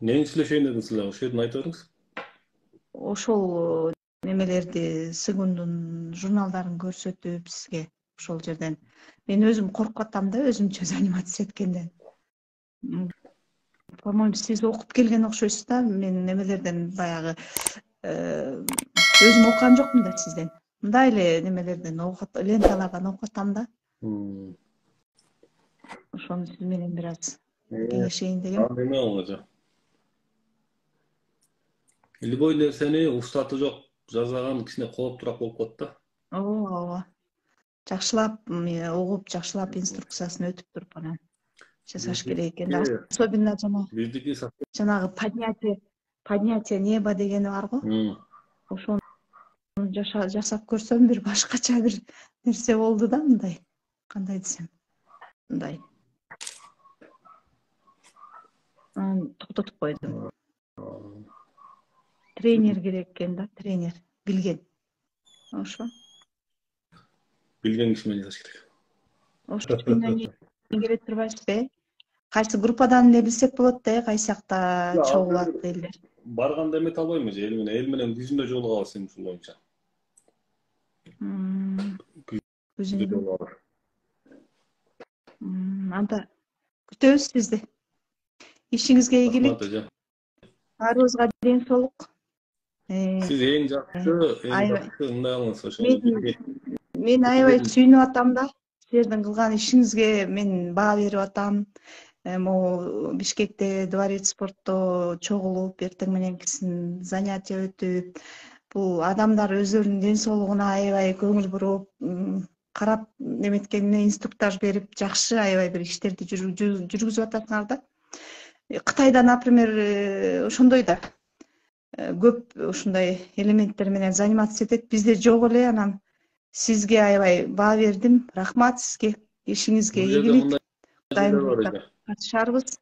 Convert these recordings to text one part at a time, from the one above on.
Нени сүйлөшөйүн дедиңиз эле, ошол жерден айтып бериңиз. Ошол немелерди, Сыгундун журналдарын көрсөтүп сизге ошол жерден. Мен өзүм коркуп атам да, өзүмчө заниматься эткенден. По-моему, сиз окуп келген окшойсуз да, мен немелерден баягы өзүм окуган жокмун да сизден. Мындай эле немелерден ленталардан окуп атам да. Ошону сиз менен бир аз кеңешейин дегем. Эме болчу. Любой нерсени устаты жок жасаган кичине кооптураак болуп калат да. Ооба. Жакшылап угуп, жакшылап инструкциясын өтүп туруп анан жасаш керек экен да. Особенно жанагы поднятие неба дегени барго. Ошону жасап көрсөм бир башкача бир нерсе болду да, мындай. Кандай десем, мындай. Токтотуп койдум. Тренер керек экен да, тренер билген. Ошо. Билген киши менен жасаш керек. Ошо менен келе турбайсызбы? Кайсы группадан эле билсек болот да, кайсы жакта чогулат элдер. Барганда эмете албайбы же, эл менен күзүндө жолугабыз эми ушул боюнча. Күзүндө. Анда күтөбүз сизди. Ишиңизге ийгилик. Баарыбызга ден соолук. Сиз эң жакшы мындай кылыңыз ошол. Мен аябай сүйүнүп атам да. Сиздердин кылган ишиңизге мен баа берип атам. Могу Бишкекте дворец спортто чогулуп, эртең мененкисин занятия өтүп, бул адамдар өздөрүнүн ден соолугуна аябай көңүл буруп, карап неметкенине инструктаж берип, жакшы аябай бир иштерди жүргүзүп атасыңар да. Кытайда, например, ошондой да. Көп ушундай элементтер менен заниматься этет. Бизде жок эле, анан сизге аябай баа бердим. Рахмат сизге, ишиңизге ийгилик. Катышарбыз.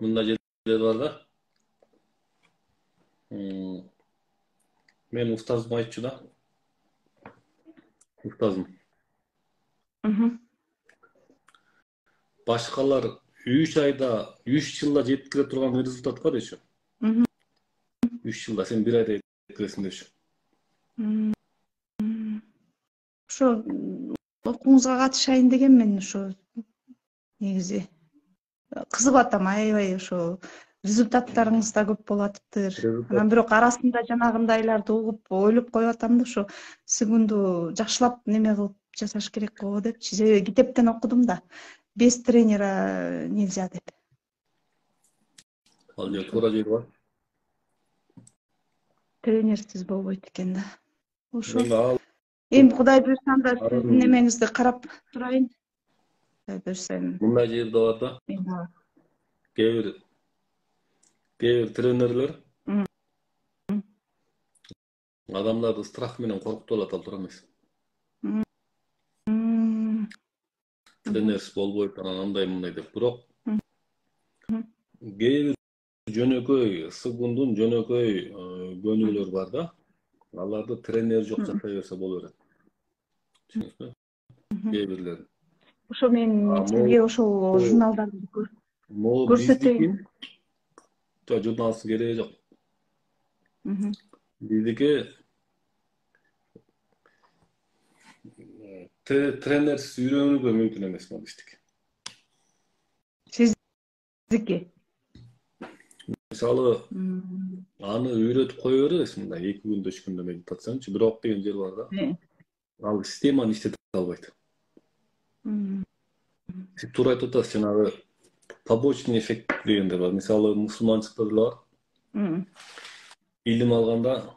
Мындай жерлер бар да. Мен устазым айтчу да. Устазым. Башкалар 3 айда, 3 жылда жеткире турган результат бар еще. 3 жылда сен 1 айда жеткиресиң депчү. Ошо окууңузга катышайын деген мен ошо негизи кызыгып атам, аябай ошо результаттарыңыз да көп болуп атыптыр. Анан бирок арасында жанагындайларды угуп ойлоп коюп атам да, ошо Сыгунду жакшылап неме кылып жасаш керек го депчи. Себеби китептен окудум да. Без тренера нельзя деп. Ал же туура жери бар. Тренерсиз болбойт экен да. Ошо. Эми Кудай буйрса анда сиздин немеңизди карап турайын. Кудай буйрса эми. Мындай жерде бар да. Кээ бир тренерлер адамдарды страх менен коркутуп алат, ал туура эмес. Тренерсиз болбойт, анан андай мындай деп. Бирок кээ бир жөнөкөй Сыгундун жөнөкөй көнүгүүлөр бар да. Аларды тренер жок жасай берсе боло берет. Түшүнүңүзбү? Кээ бирлери. Ошо мен сизге ошол журналдарды көрсөтөйүн. Жок, журналдын кереги жок. Биздики тренерсиз үйрөнүүгө мүмкүн эмес биздики. Сиздики? Мисалы, аны үйрөтүп кое беребиз мындай 2 күндө 3 күндө медитациянычы, бирок деген жер бар да. Ал системаны иштете албайт. Сиз туура айтып атасыз, жанагы побочный эффект дегендер бар. Мисалы, мусулманчылыкта деле бар. Илим алганда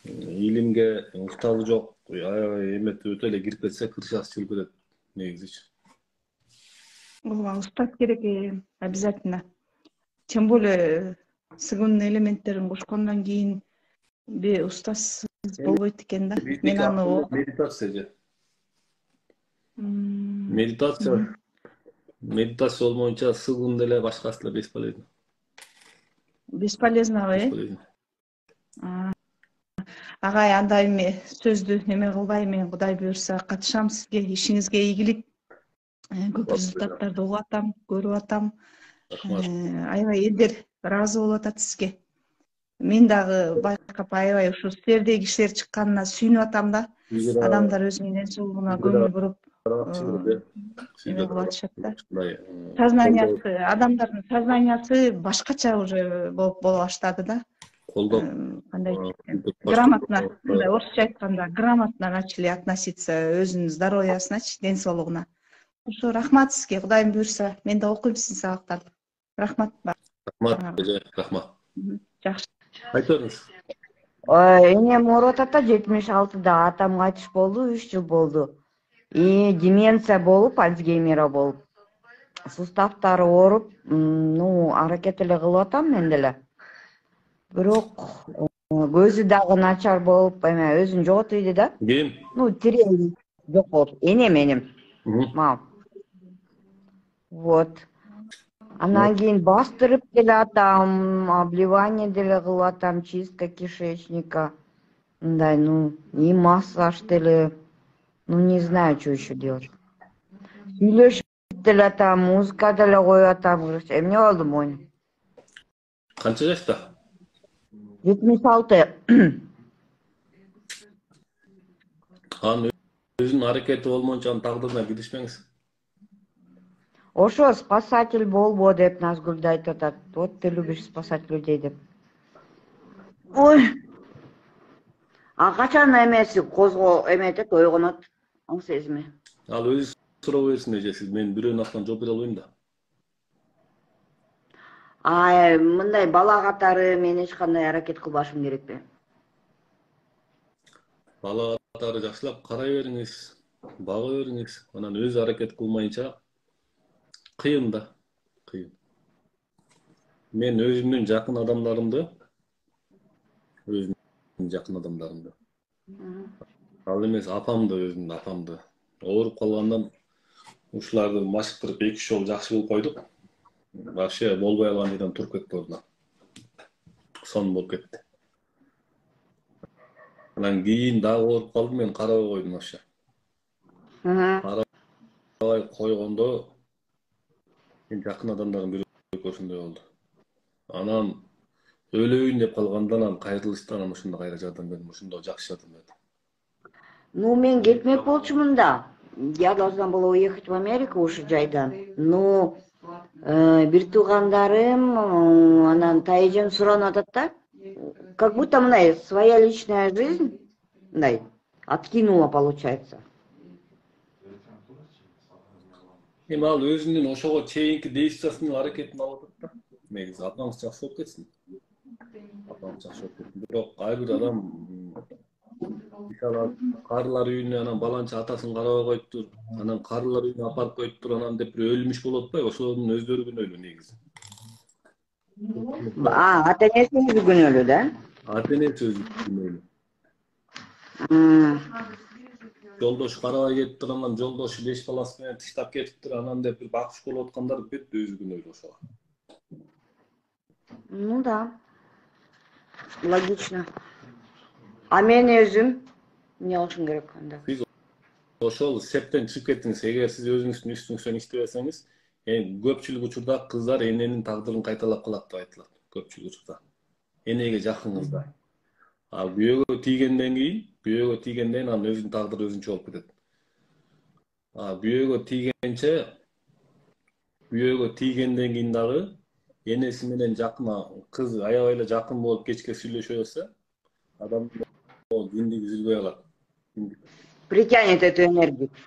илимге уктабы жок, эметип өтө эле кирип кетсе, крышасы чыгып кетет негизичи. Ооба, устаз керек обязательно. Тем более Сыгундун элементтерин кошкондон кийин устаз болбойт экен да. Мен аны медитация же. Медитация болмоюнча Сыгун деле башкасы деле бесполезно. Бесполезнобы? Агай, анда эми сөздү неме кылбай, мен Кудай буйрса катышам сизге, ишиңизге ийгилик. Көп результаттарды угуп атам, көрүп атам. Рахмат. Аябай элдер ыраазы болуп атат сизге. Мен дагы байкап аябай ушул силердей кишилер чыкканына сүйүнүп атам да. Адамдар өзүнүн ден соолугуна көңүл буруп эме кылып атышат да. Сознаниясы, адамдардын сознаниясы башкача уже болуп баштады да. Кандай десем, грамотно, мындай орусча айтканда, грамотно начали относиться өзүнүн здоровьясыначы, ден соолугуна. Ошо рахмат сизге, Кудайым буюрса, мен да окуйм сиздин сабактарды. Рахмат. Рахмат. Жакшы. Айта бериңиз. Энем ооруп атат да 76-да, атам кайтыш болду, 3 жыл болду. Деменция болуп, Альцгеймер болуп. Суставтары ооруп, аракет эле кылып атам мен деле. Бирок көзү дагы начар болуп, эме өзүн жоготуйду да. Ким? Тирей жок болуп. Энем. Мам. Вот. Анан кийин бастырып келатам, обливание деле кылып атам, чистка кишечника. Мындай, и массаж деле. Не знаю, что еще делать. Сүйлөшүп деле атам, музыка деле коюп атам. Эмне болду мойнум? Канча жашта? 76. Анын өзүнүн аракети болмоюнча анын тагдырына киришпеңиз. Ошо спасатель болбо деп Назгүлдү айтып атат. Вот ты любишь спасать людей деп. Ой. Качан эмеси эметет, ойгонот. Ал сезими. Ал өзү суроо берсин же сиз мен бирөөнүн артынан жооп бере албайм да. Мындай бала катары мен эч кандай аракет кылбашым керекпи? Бала катары жакшылап карай бериңиз, бага бериңиз. Анан өзү аракет кылмайынча кыйын да, кыйын. Мен өзүмдүн жакын адамдарымды, ал эмес апамды, өзүмдүн апамды ооруп калгандан ушуларды машыктырып 2-3 жолу жакшы кылып койдук. Вообще болбой калган жерден туруп кетти ордуна. Сон болуп кетти. Анан кийин дагы ооруп калдым, мен карабай койдум вообще. Карабай койгондо мен жакын адамдардын бирөө ошондой болду. Анан өлөйүн деп калгандан анан кайрылышты, анан ошондо кайра жардам бердим, ошондо жакшы жардам бердим. Мен кетмек болчумун да. Я должна была уехать в Америку уже жайдан. Бир туугандарым анан тайжан суранып атат да. Как будто мындай своя личная жизнь мындай откинула, получается. Эми ал өзүнүн ошого чейинки действиясынын аракетин алып атат да. Негизи апаңыз жакшы болуп кетсин. Бирок ар бир адам мисалы карылар үйүнө анан баланча атасын карабай коюптур, анан карылар үйүнө апарып коюптур, анан деп бир өлүмүш болуп атпайбы? Ошонун өздөрү күнөөлүү негизи. Ата-энеси өзү күнөөлүү да? Ата-энеси өзү күнөөлүү. Жолдошу карабай кетиптир, анан жолдошу 5 баласы менен тыштап кетиптир, анан деп бир бакчы болуп аткандар бүт өзү күнөөлүү ошого. Да. Логично. Мен өзүм эмне кылышым керек анда? Сиз ошол септен чыгып кеттиңиз. Эгер сиз өзүңүздүн үстүңүздөн иштебесеңиз, көпчүлүк учурда кыздар эненин тагдырын кайталап калат деп айтылат. Көпчүлүк учурда. Энеге жакын кыздар. Ал күйөөгө тийгенден кийин анын өзүнүн тагдыры өзүнчө болуп кетет. Күйөөгө тийгенден кийин дагы энеси менен жакын кыз аябай эле жакын болуп кечке сүйлөшө берсе, адам киндиги үзүлбөй калат. Притянет эту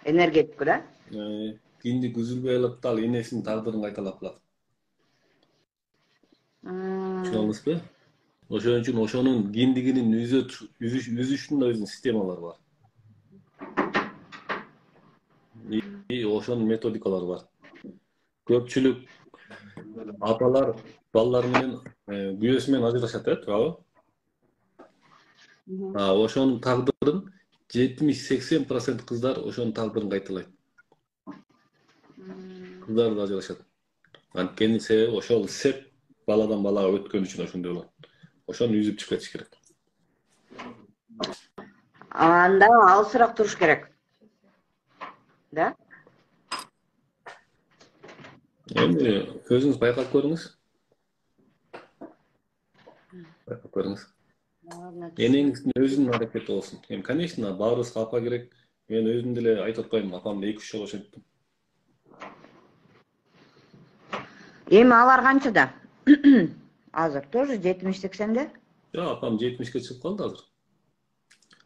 энергетику, да? Киндик үзүлбөй калат да, ал энесинин тагдырын кайталап калат. Түшүнөсүзбү? Ошон үчүн ошонун киндигинин үзүшүнүн өзүнүн системалары бар. Ошонун методикалары бар. Көпчүлүк апалар балалары менен күйөөсү менен ажырашат, туурабы? Ошонун тагдырын 70-80% кыздар ошонун тагдырын кайталайт. Кыздар да ажырашат. Анткени себеби ошол сеп баладан балага өткөн үчүн ошондой болот. Ошону үзүп чыгып кетиш керек. Анда алысыраак туруш керек. Да? Endi özüňiz baýkap görüňiz. Baýkap görüňiz. Eneňizdin özünün hareketi olsun. Hem конечно, bаарыбызга apa керек. Men özüm деле айтып атпаймынбы, апамды 2-3 жолу ошентип. Эми алар канчада? Азыр тоже 70-80де? Ya apam 70'e çıkıp kaldı hazır.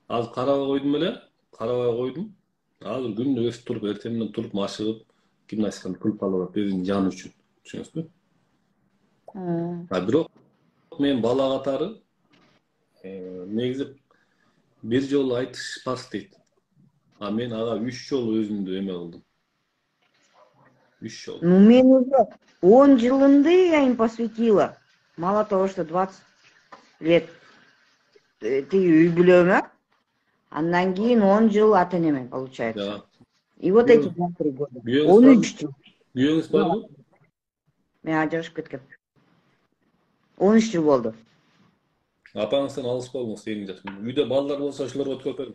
Az karabay koydum öyle. Karabay koydum. Hazır günde ösüp turup, ertemden turup, maşıgıp, gimnastikani kılıp alıp, özünün canı üçün. Düşünüyorsunuz mu? Бирок мен бала катары негизи бир жолу айтыш парс дейт. А мен ага 3 жолу өзүмдү эме кылдым. 3 жолу. Ну, мен уже 10 жылымды я им посвятила. Мало того, что 20 лет ты үй бүлөмө, андан кийин 10 жыл ата энеме получается. Ja. И вот эти 2-3 года. Күйөөңүз 13 жыл. Күйөөңүз барбы? Мен ажырашып кеткем. 13 жыл болду. Апаңыздан алыспабыңыз сенин жакын. Үйдө балдар болсо ошолорго өткөрүп бериң.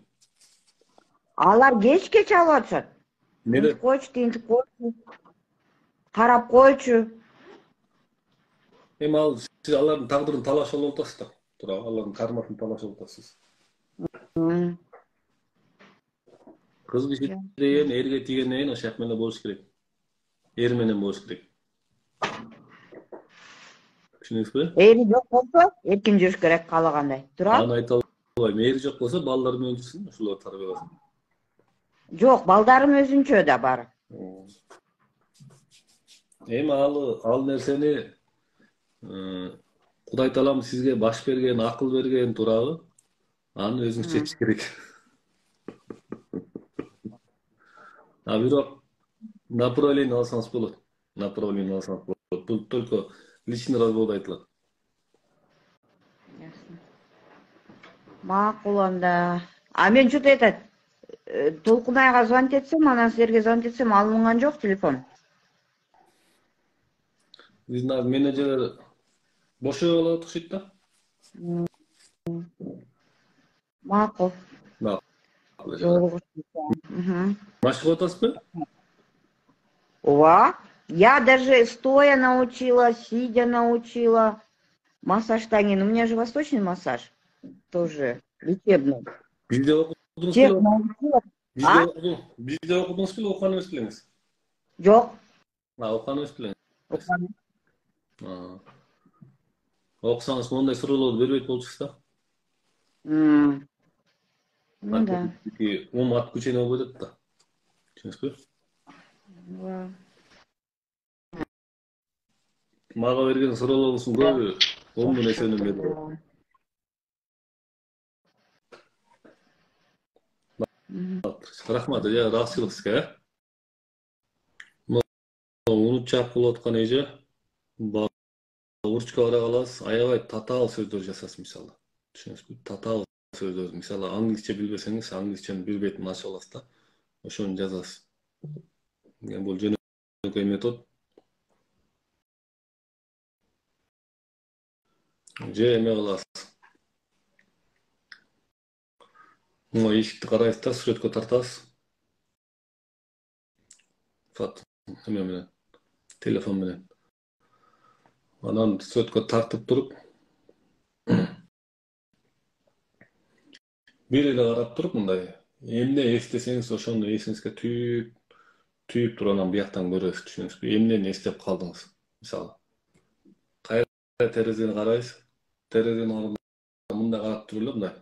Алар кеч алып атышат. Неде? Тинтип койчу. Карап койчу. Эми ал сиз алардын тагдырын талашып алып атасыз да. Туура, алардын кармасын талашып алып атасыз. Кыз киши деген эрге тийгенден кийин ошол менен болуш керек. Эр менен болуш керек. Түшүнүңүзбү? Эри жок болсо, эркин жүрүш керек каалагандай. Туура? Аны айта албайм. Ери жок болсо балдар менен жүрсүн, ошолорду тарбияласын. Жок, балдарым өзүнчө да баары. Эми ал нерсени Кудай Таалам сизге баш берген, акыл берген туурабы? Аны өзүңүз чечиш керек. А бирок направление алсаңыз болот. Направление алсаңыз болот. Бул только личный развод айтылат. Макул анда. А мен что-то Толкунайга звонить этсем, анан силерге звонить этсем, алынган жок телефон. Биздин менеджер бошой болот окшойт да. Макул. Машыгып атасызбы? Ооба. Я даже стоя научила, сидя научила. Массаждан кийин. У меня же восточный массаж. Тоже лечебный. Бизде окудуңуз беле? Бизде окудуңуз беле, окуган эмес белеңиз? Жок. Окуган эмес белеңиз? Окусаңыз мондай суроолорду бербейт болчусуз да. Да. Ат күчөйнө болбой атат да. Түшүнүңүзбү? Мага берген суроолоруңуздун көбү оңдуу нерсени берди. Рахмат, я ыраазычылык сизге. Унутчаак болуп аткан эже урчка бара каласыз, аябай татаал сөздөр жасайсыз мисалы. Түшүнүңүзбү? Татаал сөздөр. Мисалы англисче билбесеңиз, англисченин бир бетин ачып аласыз да. Ошону жазасыз. Бул жөнөкөй метод. Же эме кыласыз. Эшикти карайсыз да, сүрөткө тартасыз. Эме менен, телефон менен. Анан сүрөткө тартып туруп, бир эле карап туруп мындай, эмне эстесеңиз ошону эсиңизге түйүп туруп анан бияктан көрөсүз, түшүнүңүзбү? Эмнени эстеп калдыңыз? Мисалы, кайра терезени карайсыз, терезенин алдында мындай карап туруп эле мындай.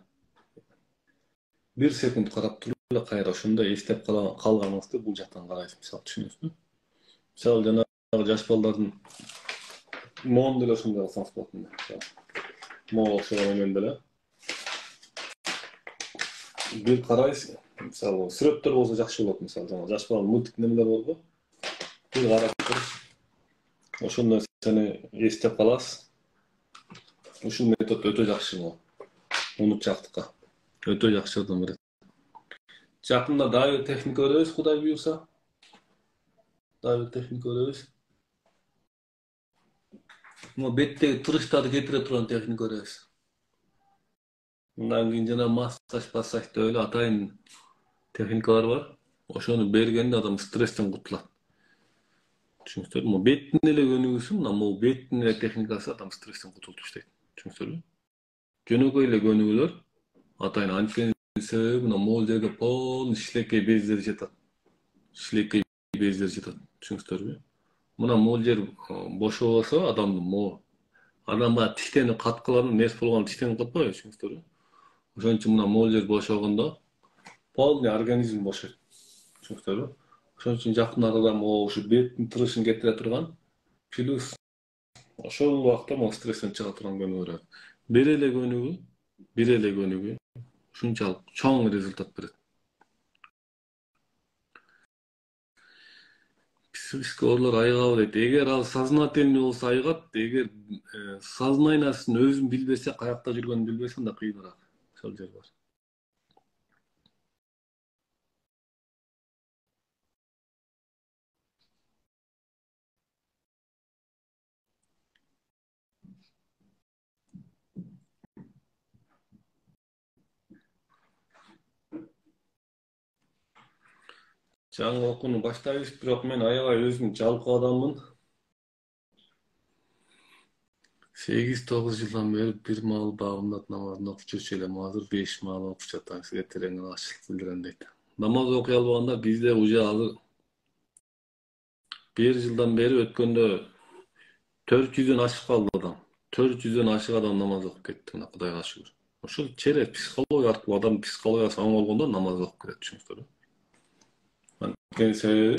1 секунд карап туруп эле кайра ошондой эстеп калганыңызды бул жактан карайсыз, мисалы, түшүнүңүзбү? Мисалы, жанагы жаш балдардын моон деле ошондой кылсаңыз болот мындай. Моо окшогон эмен деле. Бир карайсыз, мисалы, сүрөттөр болсо жакшы болот, мисалы, жана жаш баланын мультик немелер болду. Бир карап туруп, ошондой нерсени эстеп каласыз. Ушул метод өтө жакшы могу. Унутчаактыкка. Өтө жакшы жардам берет. Жакында дагы техника көрөбүз, Кудай буйруса. Дагы техника көрөбүз. Беттеги туруштарды кетире турган техника көрөбүз. Мындан кийин жана массаж деп эле атайын техникалар бар. Ошону бергенде адам стресстен кутулат. Түшүнүңүздөрбү? Могу беттин эле көнүгүүсү мына могу беттин эле техникасы адам стресстен кутулуп иштейт. Түшүнүңүздөрбү? Жөнөкөй эле көнүгүүлөр атайын анткени себеби мына могул жерде полный шилекей бездер жатат. Шилекей бездер жатат. Түшүнүңүздөрбү? Мына могул жер бошобосо адамдын могу адамга тиштенип каткыланып нерс болгондо тиштенип катпайбы? Түшүнүңүздөрбү? Ошон үчүн мына могул жер бошогондо полный организм бошойт. Түшүнүңүздөрбү? Ошон үчүн жакын арада могу ушу беттин тырышын кетире турган плюс ошол убакта могу стресстен чыга турган көнүгүүлөр. Бир эле көнүгүү ушунчалык чоң результат берет. Психический оорулар айыгабы дейт. Эгер ал сознательный болсо айыгат, эгер сознаниясын өзүн билбесе, каякта жүргөнүн билбесе, анда кыйыныраак. Ошол жер бар. Жаңы окууну баштайбыз, бирок мен аябай өзүм жалпы адаммын. 8-9 жылдан бeri бир маал бабымдат намазын окуп жүрчү элем. Азыр 5 маал окуп жатам. Сизге тереңден ачык билдирем дейт. Намаз окуй албаганда бизде уже азыр 1 жылдан бeri өткөндө 400дөн ашык калды адам. 400дөн ашык адам намаз окуп кетти. Мына Кудайга шүгүр. Ошол через психология аркылуу адам психологиясы оң болгондо намаз окуп кетет, түшүнүңүздөрбү? Анткени себеби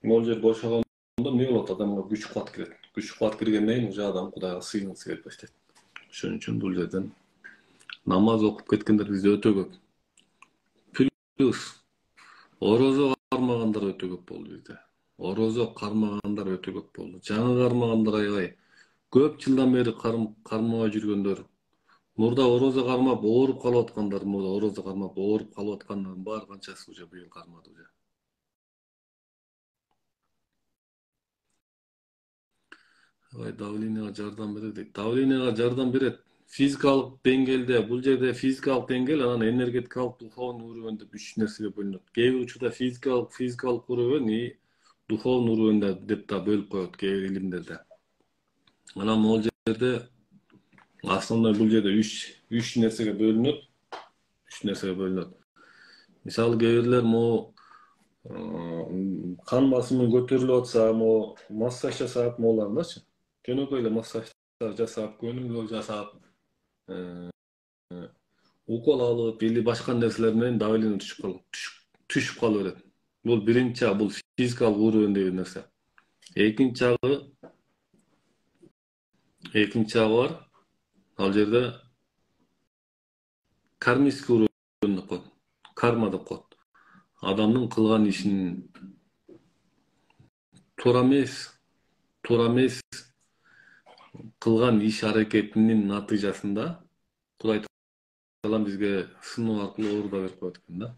могул жер бошогондо эмне болот? Адамга күч кубат кирет. Күч кубат киргенден кийин уже адам Кудайга сыйынгысы келип баштайт. Ошон үчүн бул жерден намаз окуп кеткендер бизде өтө көп. Плюс орозо кармагандар өтө көп болду бизде. Орозо кармагандар өтө көп болду. Жаңы кармагандар аябай. Көп жылдан бери кармабай жүргөндөр. Мурда орозо кармап ооруп калып аткандар, мурда орозо кармап ооруп калып аткандардын баары канчасы уже быйыл кармады уже. Давленияга жардам берет дейт. Давленияга жардам берет. Физикалык деңгээлде, бул жерде физикалык деңгээл, анан энергетикалык, духовный уровень деп 3 нерсеге бөлүнөт. Кээ бир учурда физикалык уровень и духовный уровень деп да бөлүп коет кээ бир илимдерде. Анан могул жерде основной бул жерде 3 нерсеге бөлүнөт. 3 нерсеге бөлүнөт. Мисалы кээ бирлер могу кан басымы көтөрүлүп атса, могу массаж жасап могулардачы. Жөнөкөй эле массаждар жасап, көнүгүү жасап, укол алып или башка нерселер менен давление түшүп кала берет. Бул биринчи, бул физикалык уровендеги нерсе. Экинчи бар. Ал жерде кармический уровень деп коет. Карма деп коет. Адамдын кылган ишинин туура эмес кылган иш аракетинин натыйжасында Кудай Таалам бизге сыноо аркылуу оорууда берип коет экен да.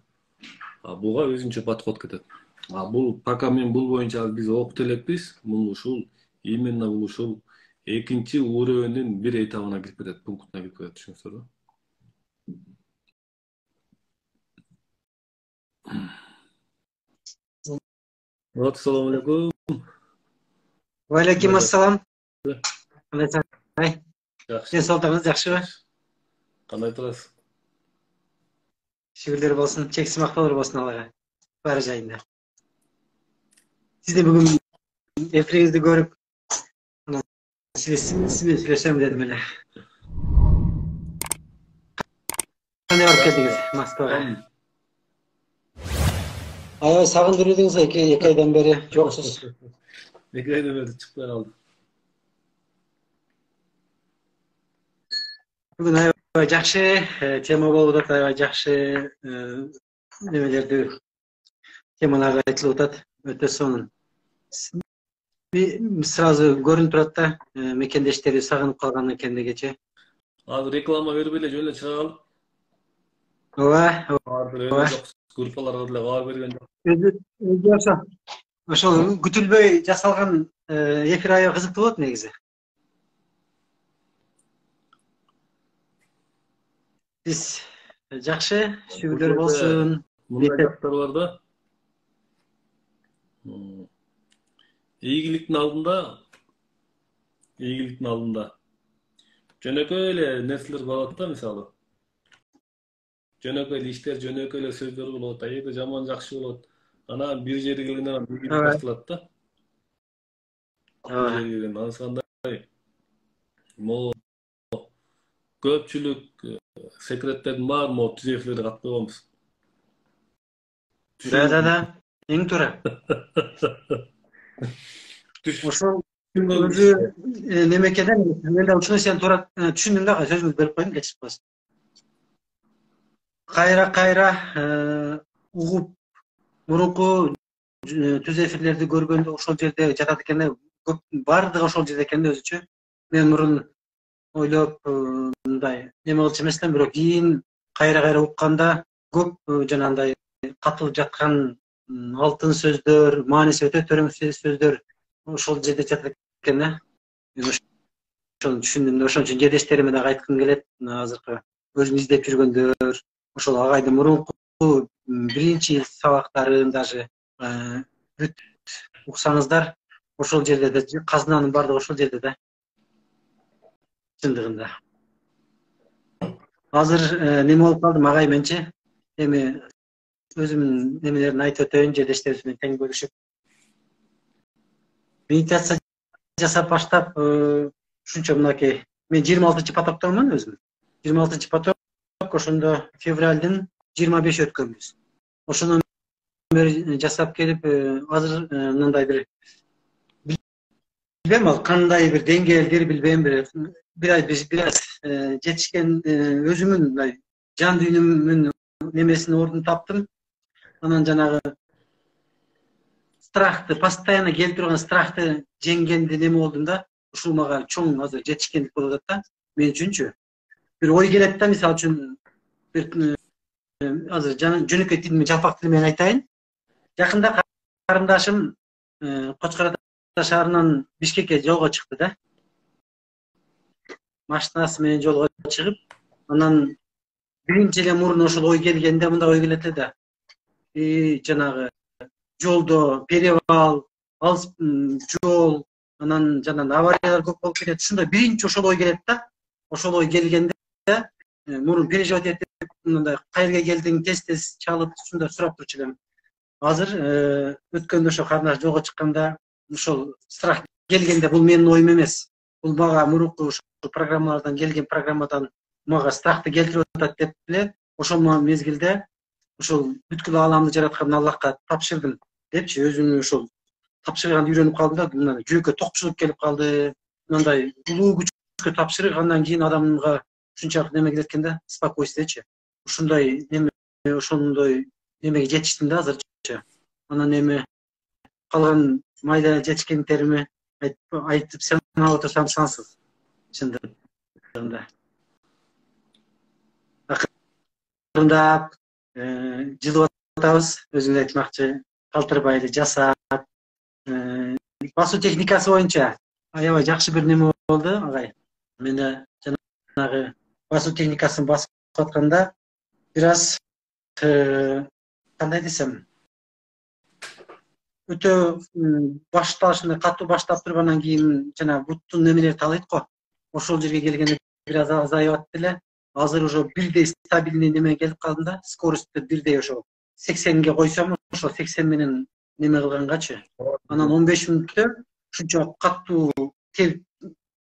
Буга өзүнчө подход кетет. Бул пока мен бул боюнча биз окуп элекпиз. Бул именно ушул экинчи уровеньдин бир этабына кирип кетет, пунктуна кирип кетет, түшүнүңүздөрбү? Assalamu alaikum. Валейкум ассалам. Жакшы. Денсаулыгыңыз жакшыбы? Кандай турасыз? Шүгүрлөр болсун, чексиз мактоолор болсун Аллага. Баары жайында. Сизди бүгүн эфириңизди көрүп, сизге сүйлөшөм дедим эле. Кандай барып келдиңиз Москвага? Аябай сагындырып едиңиз, 2 айдан бери жоксуз. 2 айдан бери чыкпай калдым. Бүгүн аябай жакшы тема болуп атат, аябай жакшы темаларды айтылып атат. Өтө сонун. Сразу көрүнүп турат да, мекендештери сагынып калган экен дегече. Азыр реклама бербей эле жөн эле чыга калып. Ооба. Группаларга деле кабар берген жок. Өзү ошол күтүлбөй жасалган эфир аябай кызыктуу болот негизи. Биз жакшы, шүгүрлөр болсун. Мындай жактар бар да. ийгиликтин алдында жөнөкөй эле нерселер болот да, мисалы. Жөнөкөй эле иштер, жөнөкөй эле сөздөр болот, аябай жаман жакшы болот. Анан бир жери келгенде анан ийгилик башталат да. Бир жери келгенде анысыкандай могу көпчүлүк секреттердин баарын могу түз эфирде катып койгонбуз. Да. Эң туура. Ошол өзү немекеден мен да ушуну сен туура түшүндүм да, сөзүңүздү бөлүп коеюн, кечирип коесуз. Кайра угуп мурунку түз эфирлерди көргөндө ошол жерде жатат экен да, көп баардыгы ошол жерде экен да өзүчө. Мен мурун ойлоп мындай неме кылчу эмес элем, бирок кийин кайра укканда көп жанагындай катылып жаткан алтын сөздөр, мааниси өтө терең сөздөр ошол жерде жатат экен да. Мен ошону түшүндүм да, ошон үчүн жедештериме дагы айткым келет. Азыркы өзүм издеп жүргөндөр, ошол агайдын мурунку биринчи сабактарын даже бүт уксаңыздар, ошол жерде да казынанын баардыгы ошол жерде да. Чындыгында. Азыр неме болуп калдым агай менчи. Эми өзүмдүн немелерин айтып өтөйүн, жедештерибиз менен тең бөлүшүп. Медитация жасап баштап ушунча мынакей. Мен 26-потоктомун өзүм. 26-поток ошондо февралдын 25 өткөнбүз. Ошондон бери жасап келип, азыр мындай бир билбейм, ал кандай бир деңгээлдер билбейм, бир аз жетишкен өзүмүн мындай жан дүйнөмдүн немесин ордун таптым. Анан жанагы страхты, постоянно келип турган страхты жеңгенди неме болдум да. Ушул мага чоң азыр жетишкендик болуп атат да. Мен үчүнчү. Бир ой келет да, мисалы үчүн бир азыр жөнөкөй тилмен, жалпак тил менен айтайын. Жакында карындашым Кочкор Ата шаарынан Бишкекке жолго чыкты да. Машинасы менен жолго чыгып, анан биринчи эле мурун ошол ой келгенде, мындай ой келет да. Жанагы жолдо перевал, алыс жол, анан жанагы авариялар көп болуп кетет. Ушундай биринчи ошол ой келет да. Ошол ой келгенде мурун переживать этип, мындай кайерге келдиң, тез чалып, ушундай сурап турчу элем. Азыр өткөндө ошо карындаш жолго чыкканда ошол страх келгенде, бул менин оюм эмес. Бул мага мурунку программалардан келген программадан мага страхты келтирип атат деп эле, ошол мезгилде ошол бүткүл ааламды жараткан Аллахка тапшырдым депчи, өзүмө ошол тапшырганды үйрөнүп калдым да. Мына жүрөккө токчулук келип калды. Мындай улуу күчкө тапшырык, андан кийин адамга ушунчалык неме келет экен да, спокойствиечи. Ушундай неме, ошондой немеге жетиштим да азырчы. Анан эми калган майда жетишкендиктериме айтып санап отурсам сансыз. Чындыгында. Акырындап жылып атабыз, өзүңүз айтмакчы, калтырбай эле жасап. Басуу техникасы боюнча аябай жакшы бир неме болду, агай. Мен да жанагы басуу техникасын басып атканда бир аз кандай десем, өтө башталышында катуу баштап туруп, анан кийин жана буттун немелери таалайт го. Ошол жерге келгенде бир аз азайып атты эле. Азыр уже бирдей стабильный неме келип калдым да. Скоростьты бирдей ошо 80ге койсом, ошо 80 менен неме кылгангачы. Анан 15 мүнөттө ушунча катуу тер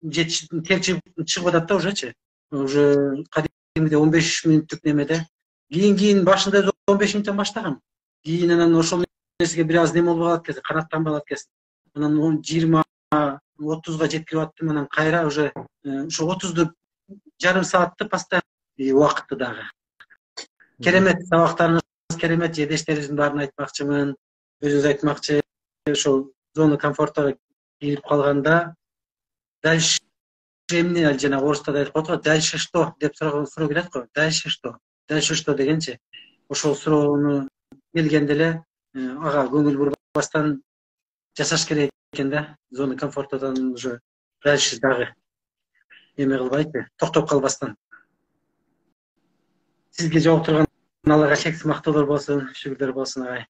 чыгып атат да ужечи. Уже кадимде 15 мүнөттүк немеде. Кийин башында 15 мүнөттөн баштагам. Кийин анан ошол нерсеге бир аз неме болуп калат экен, канаттанбай калат экен. Анан 20-30га жеткирип аттым, анан кайра уже ошо 30ду жарым саатты постоянно убакытты дагы. Керемет сабактарыңыз, керемет жедештерибиздин баарын айтмакчымын. Өзүңүз айтмакчы, ошол зона комфорта кирип калганда дальше эмне, жана орустарда айтып коет го, дальше что деп суроо келет го. Дальше что дегенчи. Ошол суроону келгенде эле ага көңүл бурбастан жасаш керек экен да. Зона комфортадан уже дальше дагы эме кылбайчы, токтоп калбастан. Сизге жооп турган Аллага чексиз мактоолор болсун, шүгүрлөр болсун агай.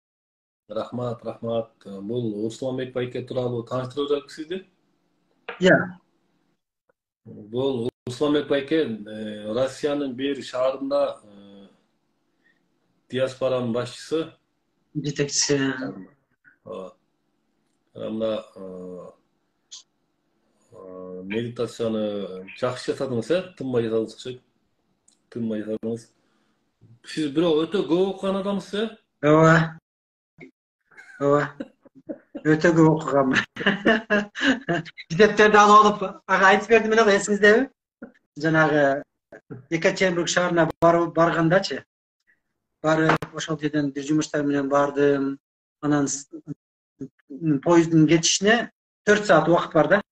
Рахмат, рахмат. Бул Русланбек байке тууралуу тааныштырып жатып сизди. Иә. Бул Русланбек байке Россиянын бир шаарында диаспоранын башчысы. Жетекчisi. Анда медитацияны жакшы жасадыңыз, тынбай жасадыңыз окшойт. Тынбай жасадыңыз. Siz бирок өтө көп окуган адамсыз, Ооба. Ооба. Өтө көп окугам. Китептерди алып алып, ага айтып бердим эле го, эсиңиздеби? Жанагы Екатеринбург шаарына баргандачы. Барып, ошол жерден бир жумуштар менен бардым. Анан поезддин кетишине 4 саат убакыт бар да.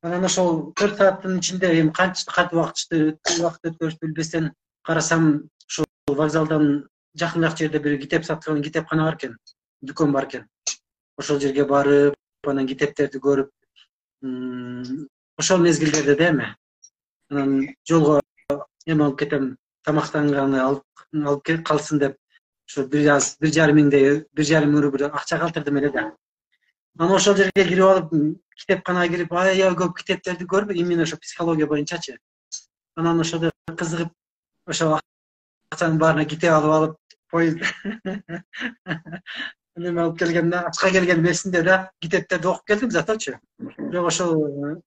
Анан ошол 4 сааттын ичинде эми кантип убакыт өткөрүштү билбестен карасам, ошол вокзалдан жакыныраак жерде бир китеп саткан китепкана бар экен, дүкөн бар экен. Ошол жерге барып, анан китептерди көрүп, ошол мезгилдерде да эми. Анан жолго эме алып кетем, тамактанганы алып калсын деп, ошо 1,5 миңдей, 1,5 миң рубль акча калтырдым эле да. Анан ошол жерге кирип алып, китепканага кирип, аябай көп китептерди көрүп, именно ошо психология боюнчачы. Анан ошодо кызыгып, ошо акчанын баарына китеп алып, поезд неме алып келгенде, ачка келген эсимде да, китептерди окуп келдим заточу. Бирок ошол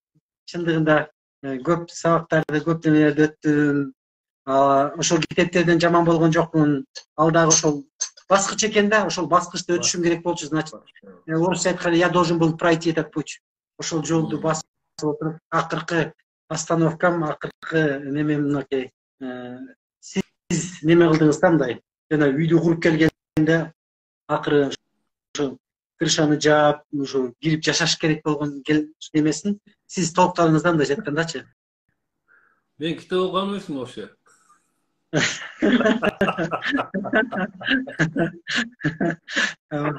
чындыгында көп сабактарды, көп немелерди өттүм. Ошол китептерден жаман болгон жокмун. Ал дагы ошол баскыч экен да, ошол баскычты өтүшүм керек болчу, значит. Орусча айтканда, я должен был пройти этот путь. Ошол жолду басып отуруп, акыркы остановкам, акыркы немем мынакей, сиз неме кылдыңыз да мындай. Жана үйдү куруп келгенде акыры ошо крышаны жаап, ошо кирип жашаш керек болгон немесин сиз толуктадыңыз да мындай жаткандачы. Мен китеп окуган эмесмин вообще.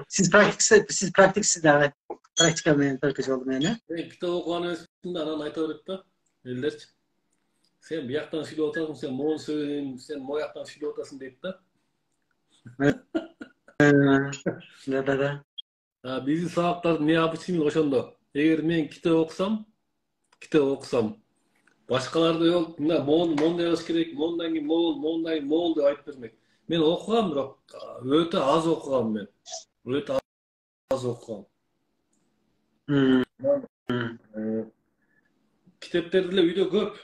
Siz praktiksiz дагы. Практика менен только жол менен, Мен китеп окуган эмесмин да, анан айта берет да, элдерчи. Сен бияктан сүйлөп атасың, сен моуну сөйлөйүн, сен мояктан сүйлөп атасың дейт да. Да. Биздин сабактардын необычный ошондо. Эгер мен китеп окусам, башкаларды yok, мондай болуш керек, мондан кийин могул деп айтып бермек. Мен окугам, бирок өтө аз окугам мен. Өтө аз окугам. Китептерди эле үйдө көп.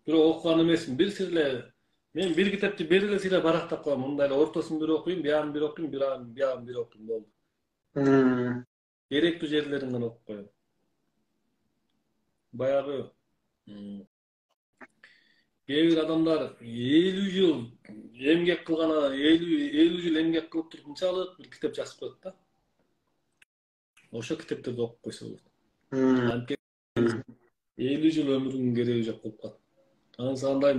Бирок окуган эмесмин. Бир сирле мен бир китепти бир эле сийле барактап коем. Мындай эле ортосун бир окуйм, биягын бир окуйм, биягын бир окуйм болду. Керектүү жерлерин гана окуп коем. Баягы кээ бир адамдар 50 жыл эмгек кылган, 50 жыл эмгек кылып туруп мынчалык бир китеп жазып коет да. Ошо китептерди окуп койсо болот. 50 жыл өмүрүнүн кереги жок болуп калат. Анан сандай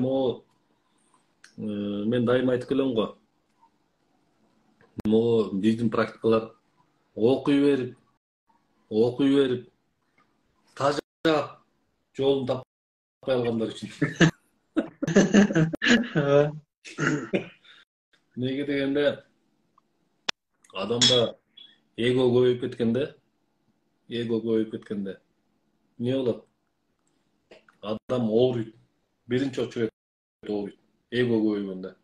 мен дайыма айтып келем го. Биздин практикалар окуй берип, тажап жолун таппай алгандар үчүн. Неге дегенде адамда эго көбөйүп кеткенде эмне болот? Адам ооруйт. Биринчи очур ооруйт. Эго көбөйгөндө.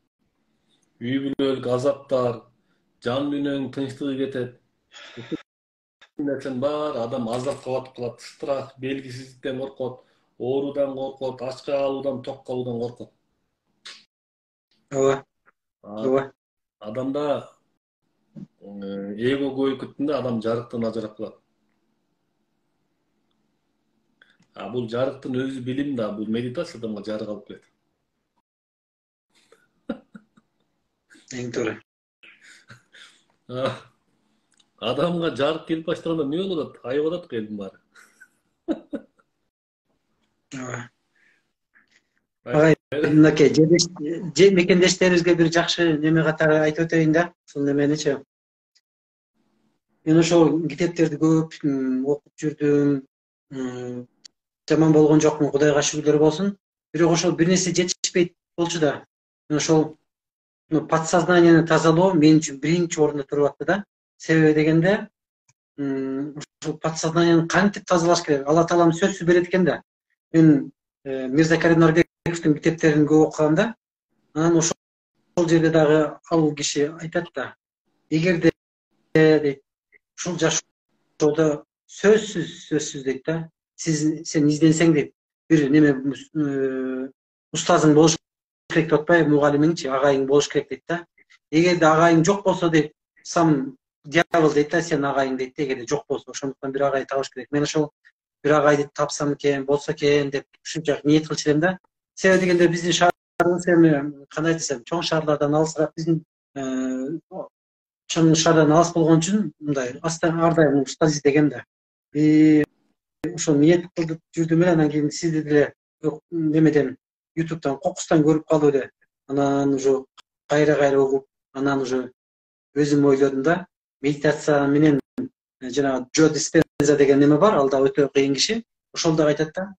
Үй бүлөлүк азаптар, жан дүйнөнүн тынчтыгы кетет. Нерсенин баары адам азапка батып калат. Страх, белгисиздиктен коркот, оорудан коркот, ачка калуудан, ток калуудан коркот. Ооба. Адамда эго көбөйүп кеткенде адам жарыктан ажырап калат. Бул жарыктын өзү билим да, бул медитация адамга жарык алып келет. Эң туура. Адамга жарык келип баштаганда эмне болот? Айып атат го элдин баары. Мынакей мекендештерибизге бир жакшы неме катары айтып өтөйүн да, ушул неменичи. Мен ошол китептерди көп окуп жүрдүм. Жаман болгон жокмун, Кудайга шүгүрлөр болсун. Бирок ошол бир нерсе жетишпейт болчу да. Мен ошол подсознанияны тазалоо мен үчүн биринчи орунда туруп атты да. Себеби дегенде ушул подсознанияны кантип тазалаш керек? Алла таалам сөзсүз берет экен да. Мен Мирзакарим Норбековдун китептерин көп окугам да. Анан ошол жерде дагы ал киши айтат да. Эгерде дейт, ушул жашоодо сөзсүз дейт да. Сен изденсең дейт, бир неме устазың болуш керек деп атпайбы, мугалимиңчи, агайың болуш керек дейт да. Эгерде агайың жок болсо дейт, сам дьявол дейт да, сен агайың дейт, эгерде жок болсо, ошондуктан бир агай табыш керек. Мен ошол бир агайды тапсам экен, болсо экен деп ушунчалык ниет кылчу элем да. Себеби дегенде биздин шаарыбыз эми кандай десем, чоң шаарлардан алысыраак, биздин чоң шаардан алыс болгон үчүн мындай ар дайым устаз издеген да. Ошол ниет кылып жүрдүм эле, анан кийин сизди деле немеден ютубтан кокустан көрүп калып эле, анан уже кайра угуп, анан уже өзүм ойлодум да. Медитация менен жана Джо Диспенза деген неме бар, ал да өтө кыйын киши. Ошол да айтат да,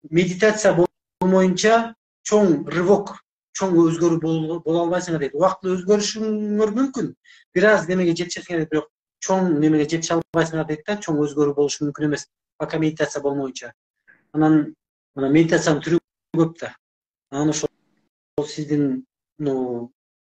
медитация болмоюнча чоң рывок, чоң өзгөрүү боло албайсыңар дейт. Убактылуу өзгөрүшүңөр мүмкүн. Бир аз немеге жетишесиңер дейт, бирок чоң немеге жетише албайсыңар дейт да, чоң өзгөрүү болушу мүмкүн эмес, пока медитация болмоюнча. Анан медитациянын түрү көп да. Анан ошол сиздин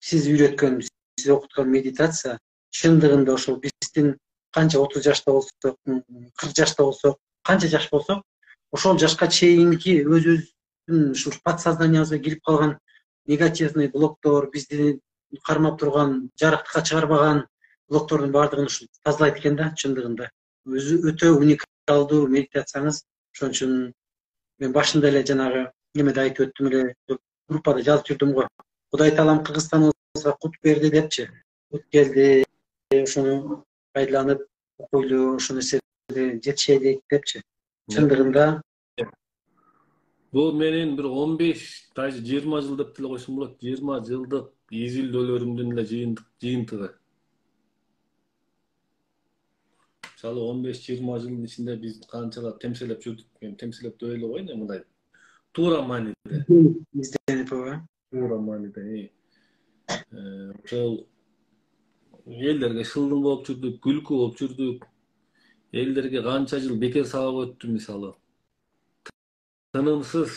сиз үйрөткөн, сиз окуткан медитация чындыгында ошол биздин канча 30 жашта болсок, 40 жашта болсок, канча жаш болсок, ошол жашка чейинки өзүбүздүн ушул подсознанияыбызга кирип калган негативный блоктор, бизди кармап турган, жарыктыкка чыгарбаган блоктордун баардыгын ушул тазалайт экен да, чындыгында. Өзү өтө уникалдуу медитацияңыз. Ошон үчүн мен башында эле жанагы немеде айтып өттүм эле, группада жазып жүрдүм го. Кудай таалам Кыргызстаныбызга кут берди депчи. Кут келди, ошону пайдаланып, окуйлу, ошол нерсени жетишелик депчи. Чындыгында бул менин бир 15, даже 20 жыл деп деле койсом болот. 20 жылдык изилдөөлөрүмдүн эле жыйынтыгы. Мисалы 15-20 жылдын ичинде биз канчалап темселеп жүрдүк. Мен темселеп деп эле коеюн, мындай туура мааниде. изденип Туура мааниде. Ошол элдерге шылдың болуп жүрдүк, күлкү болуп жүрдүк. Элдерге канча жыл бекер сабап өттүм мисалы. Тынымсыз.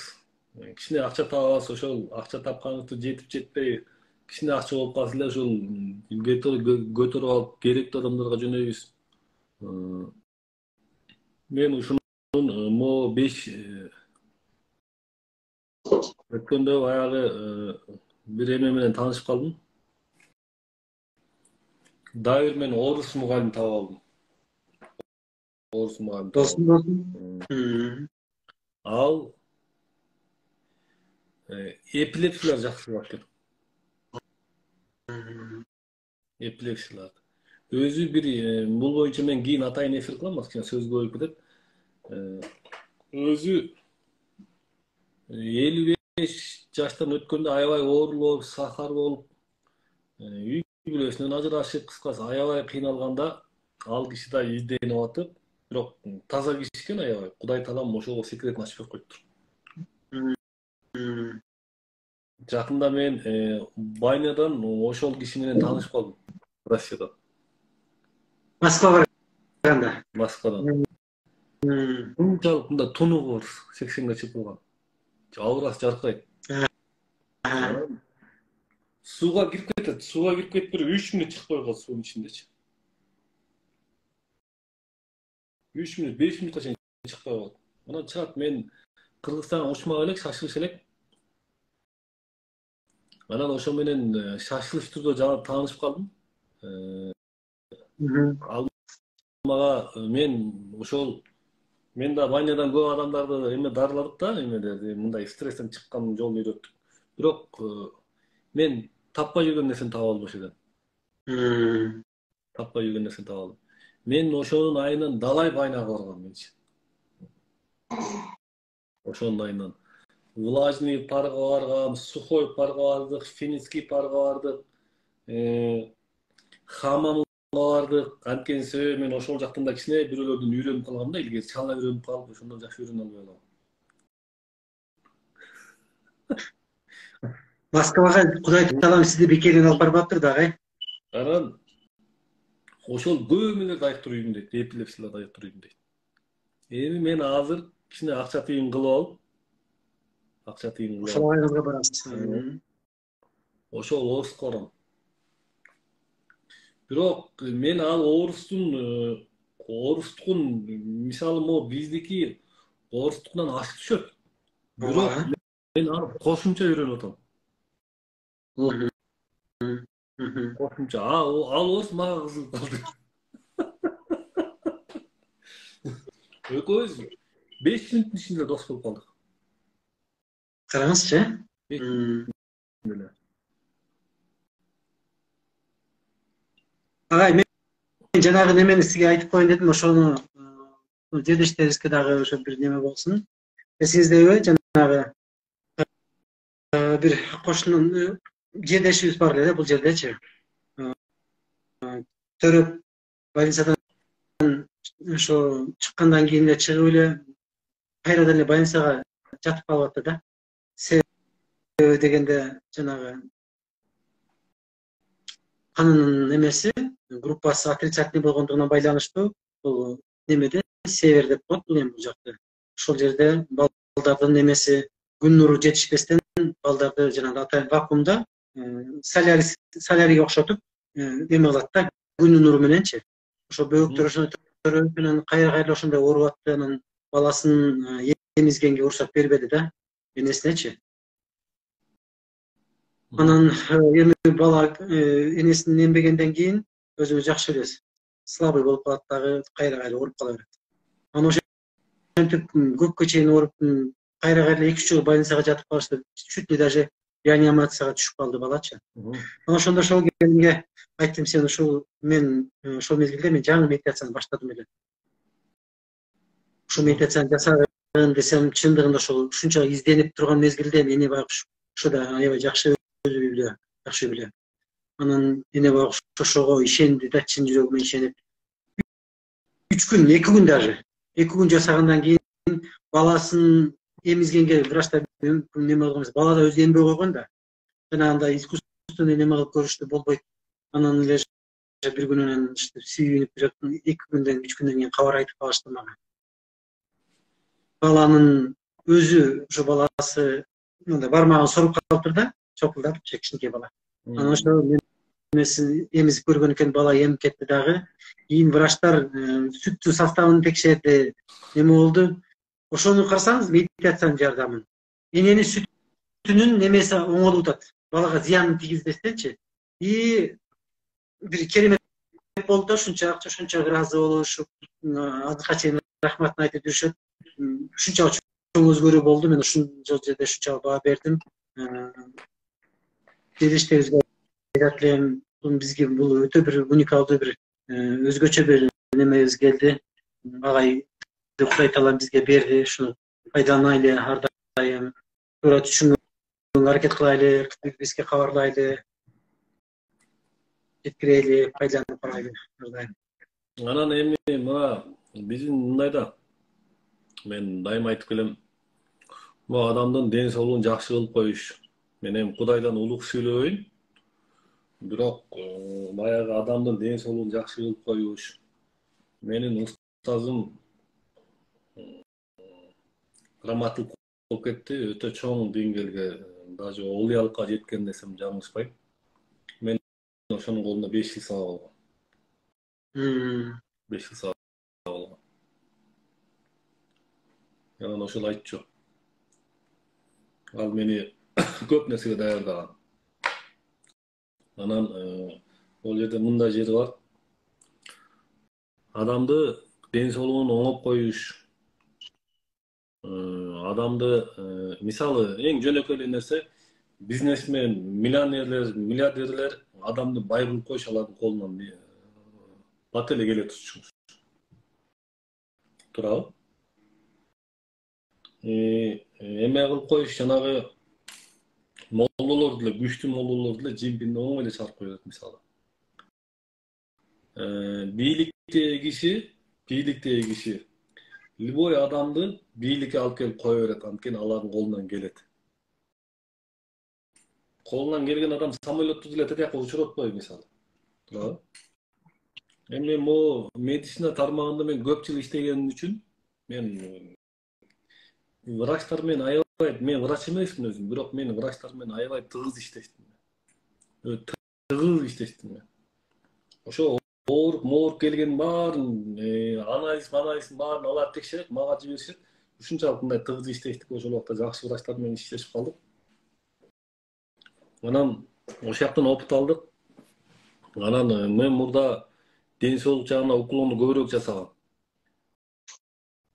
Кичине акча таап алса, ошол акча тапканыбызды жетип жетпей, кичине акча болуп калса эле ошол көтөрүп алып керектүү адамдарга жөнөйбүз. Мен ушунун могу 5 өткөндө баягы бир эме менен таанышып калдым. Дайыр мен орус мугалим таап алдым. Орус мугалим таап алдым. Ал эпилепсиялар жакшы болот экен. Эпилепсиялар. Өзү бир бул боюнча мен кийин атайын эфир кылам, кичине сөз көбөйүп кетет. Өзү 55 жаштан өткөндө аябай оорулуп, сахар болуп, үй бүлөсүнөн ажырашып, кыскасы аябай кыйналганда ал киши да изденип атып, бирок таза киши экен аябай. Кудай таалам ошого секретин ачып коюптур. Жакында мен Байнядан ошол киши менен таанышып калдым. Россияда. Москвага барганда. Москвадан. Унчалык мында тунугу бар, 80ге чыгып калган. Аурасы жаркырайт. Сууга кирип кетет. Сууга кирип кетип бир 3 мүнөт чыкпай калат суунун ичиндечи. 3 мүнөт, 5 мүнөткө чейин чыкпай калат. Анан чыгат, мен Кыргызстанга учмак элек, шашылыш элек. Анан ошо менен шашылыш түрдө таанышып калдым. Ал мага мен да Банядан көп адамдарды эме дарыладык да, эмелерди, мындай стресстен чыккан жолун үйрөттүк. Бирок мен таппай жүргөн нерсени таап алдым ошол жерден. Таппай жүргөн нерсени таап алдым. Мен ошонун айынан Далай Байнага баргам менчи. Ошонун айынан Влажный парга баргам, Сухой парга бардык, Финицкий парга бардык, Хамамга бардык. Анткени себеби мен ошол жактан да кичине бирөөлөрдөн үйрөнүп калгам да, илгери чала үйрөнүп калып, ошондон жакшы үйрөнө албай калгам. Москвага Кудай таалам сизди бекерден алып барбаптыр дагы. Анан ошол көбүмөлөрдү айыктыруу үйүм дейт, эпилепсияларды айыктыруу үйүм дейт. Эми мен азыр кичине акча тыйын кылып алып, Ошол айылга барасыз. ошол оруско барам. Бирок мен ал орустукун мисалы могу биздики орустукунан ашып түшөт. Бирок мен аны кошумча үйрөнүп атам. Кошумча ал орус мага кызыгып калды. Экөөбүз 5 мүнөттүн ичинде дос болуп калдык. Караңызчы. Агай, мен жанагы немени сизге айтып коеюн дедим, ошону жедештерибизге дагы ошо бир неме болсун. Эсиңиздеби, жанагы бир кошунун жедешибиз бар эле бул жердечи. Төрөп больницадан ошо чыккандан кийин эле чыгып эле кайрадан эле больницага жатып калып атты да. Себеби дегенде жанагы канынын немеси группасы отрицательный болгондугуна байланыштуу бул немеде север деп коет бул эми бул жакта. Ошол жерде балдардын немеси күн нуру жетишпестен балдарды жанагы атайын вакуумда солярийге окшотуп неме кылат да, күнүн нуру мененчи. Ошо бөөктөр ошондой төрөп менен кайра ошондой ооруп атты, анан баласын эмизгенге уруксат бербеди да, энесинечи. Анан эми бала энесин эмбегенден кийин өзүңүз жакшы билесиз, слабый болуп калат дагы, кайра ооруп кала берет. Анан ошентип көпкө чейин ооруп кайра 2-3 жыл больницага жатып калышты. Чуть ли даже реанимацияга түшүп калды балачы. Анан ошондо ошол келинге айттым, сен ушул мен ошол мезгилде мен жаңы медитацияны баштадым эле. Ушул медитацияны жасагын десем, чындыгында ошол ушунча изденип турган мезгилде эне байкуш ошода аябай жакшы өзү жакшы биле. Анан эне байкуш ошого ишенди да, чын жүрөгү ишенип 2 күн даже 2 күн жасагандан кийин баласын эмизгенге врачтар неме кылган, бала да өзү эмбей койгон да. Жанагындай искусственный неме кылып көрүштү, болбойт. Анан эле бир күнүнөн сүйүнүп 2 күндөн 3 күндөн кийин кабар айтып калышты мага. Баланын өзү ошо баласы мындай бармагын соруп калыптыр да, чокулдап, кичинекей бала. Анан ошо немесин эмизип көргөн экен, бала эмип кетти дагы. Кийин врачтар сүттүн составын текшерди, неме болду. Ошону карасаңыз, медитациянын жардамын. Эненин сүтүнүн немеси оңолуп атат. Балага зыянын тийгизбестенчи. И бир керемет болду да, ушунча ыраазы болушуп, азыркыга чейин рахматын айтып жүрүшөт. Ушунча чоң өзгөрүү болду. Мен ушул жерде ушунча баа бердим. Жедештерибизге айтат элем, бизге бул өтө бир уникалдуу бир өзгөчө бир немебиз келди. Агай Кудай таалам бизге берди, шуну пайдаланайлы, ар дайым туура түшүнгөнгө аракет кылайлы, бизге кабарлайлы, жеткирели, пайдаланып карайлы ар дайым. Анан эми мына биздин мындай да, мен дайым айтып келем, бул адамдын ден соолугун жакшы кылып коюш. Мен эми Кудайдан улук сүйлөбөйүн, бирок баягы адамдын ден соолугун жакшы кылып коюш. Менин устазым раматтылык болуп кетти, өтө чоң деңгээлге, даже олуялыкка жеткен десем жаңылышпайм. Мен ошонун колунда 5 жыл сабак алгам. 5 жыл сабак алгам. Анан ошол айтчу. Ал мени көп нерсеге даярдаган. Анан ол жерде мындай жери бар. Адамды ден соолугун оңоп коюш. Адамды мисалы эң жөнөкөй эле нерсе, бизнесмен, миллиардерлер адамды бай кылып коюш, алардын колунан бат эле келе турчу. Туурабы? Эме кылып коюш, жанагы моллолорду эле, күчтүү моллолорду эле жимпинде оңой эле чыгарып коет мисалы. Бийликтеги киши любой адамды бийликке алып келип кое берет, анткени алардын колунан келет. колунан келген адам самолетту деле тетиякка учуротпойбу мисалы. Туурабы? Эми могу медицина тармагында мен көп жыл иштегеним үчүн мен врачтар менен аябай, мен врач эмесмин өзүм, бирок мен врачтар менен аябай тыгыз иштештим. Тыгыз иштештим мен. Ошо ооруп келген баарын анализин баарын алып текшерет, мага жиберишет. Ушунчалык мындай тыгыз иштештик, ошол убакта жакшы врачтар менен иштешип калдык. Анан ошол жактан опыт алдык. Анан мен мурда ден соолук жагына уклонду көбүрөөк жасагам.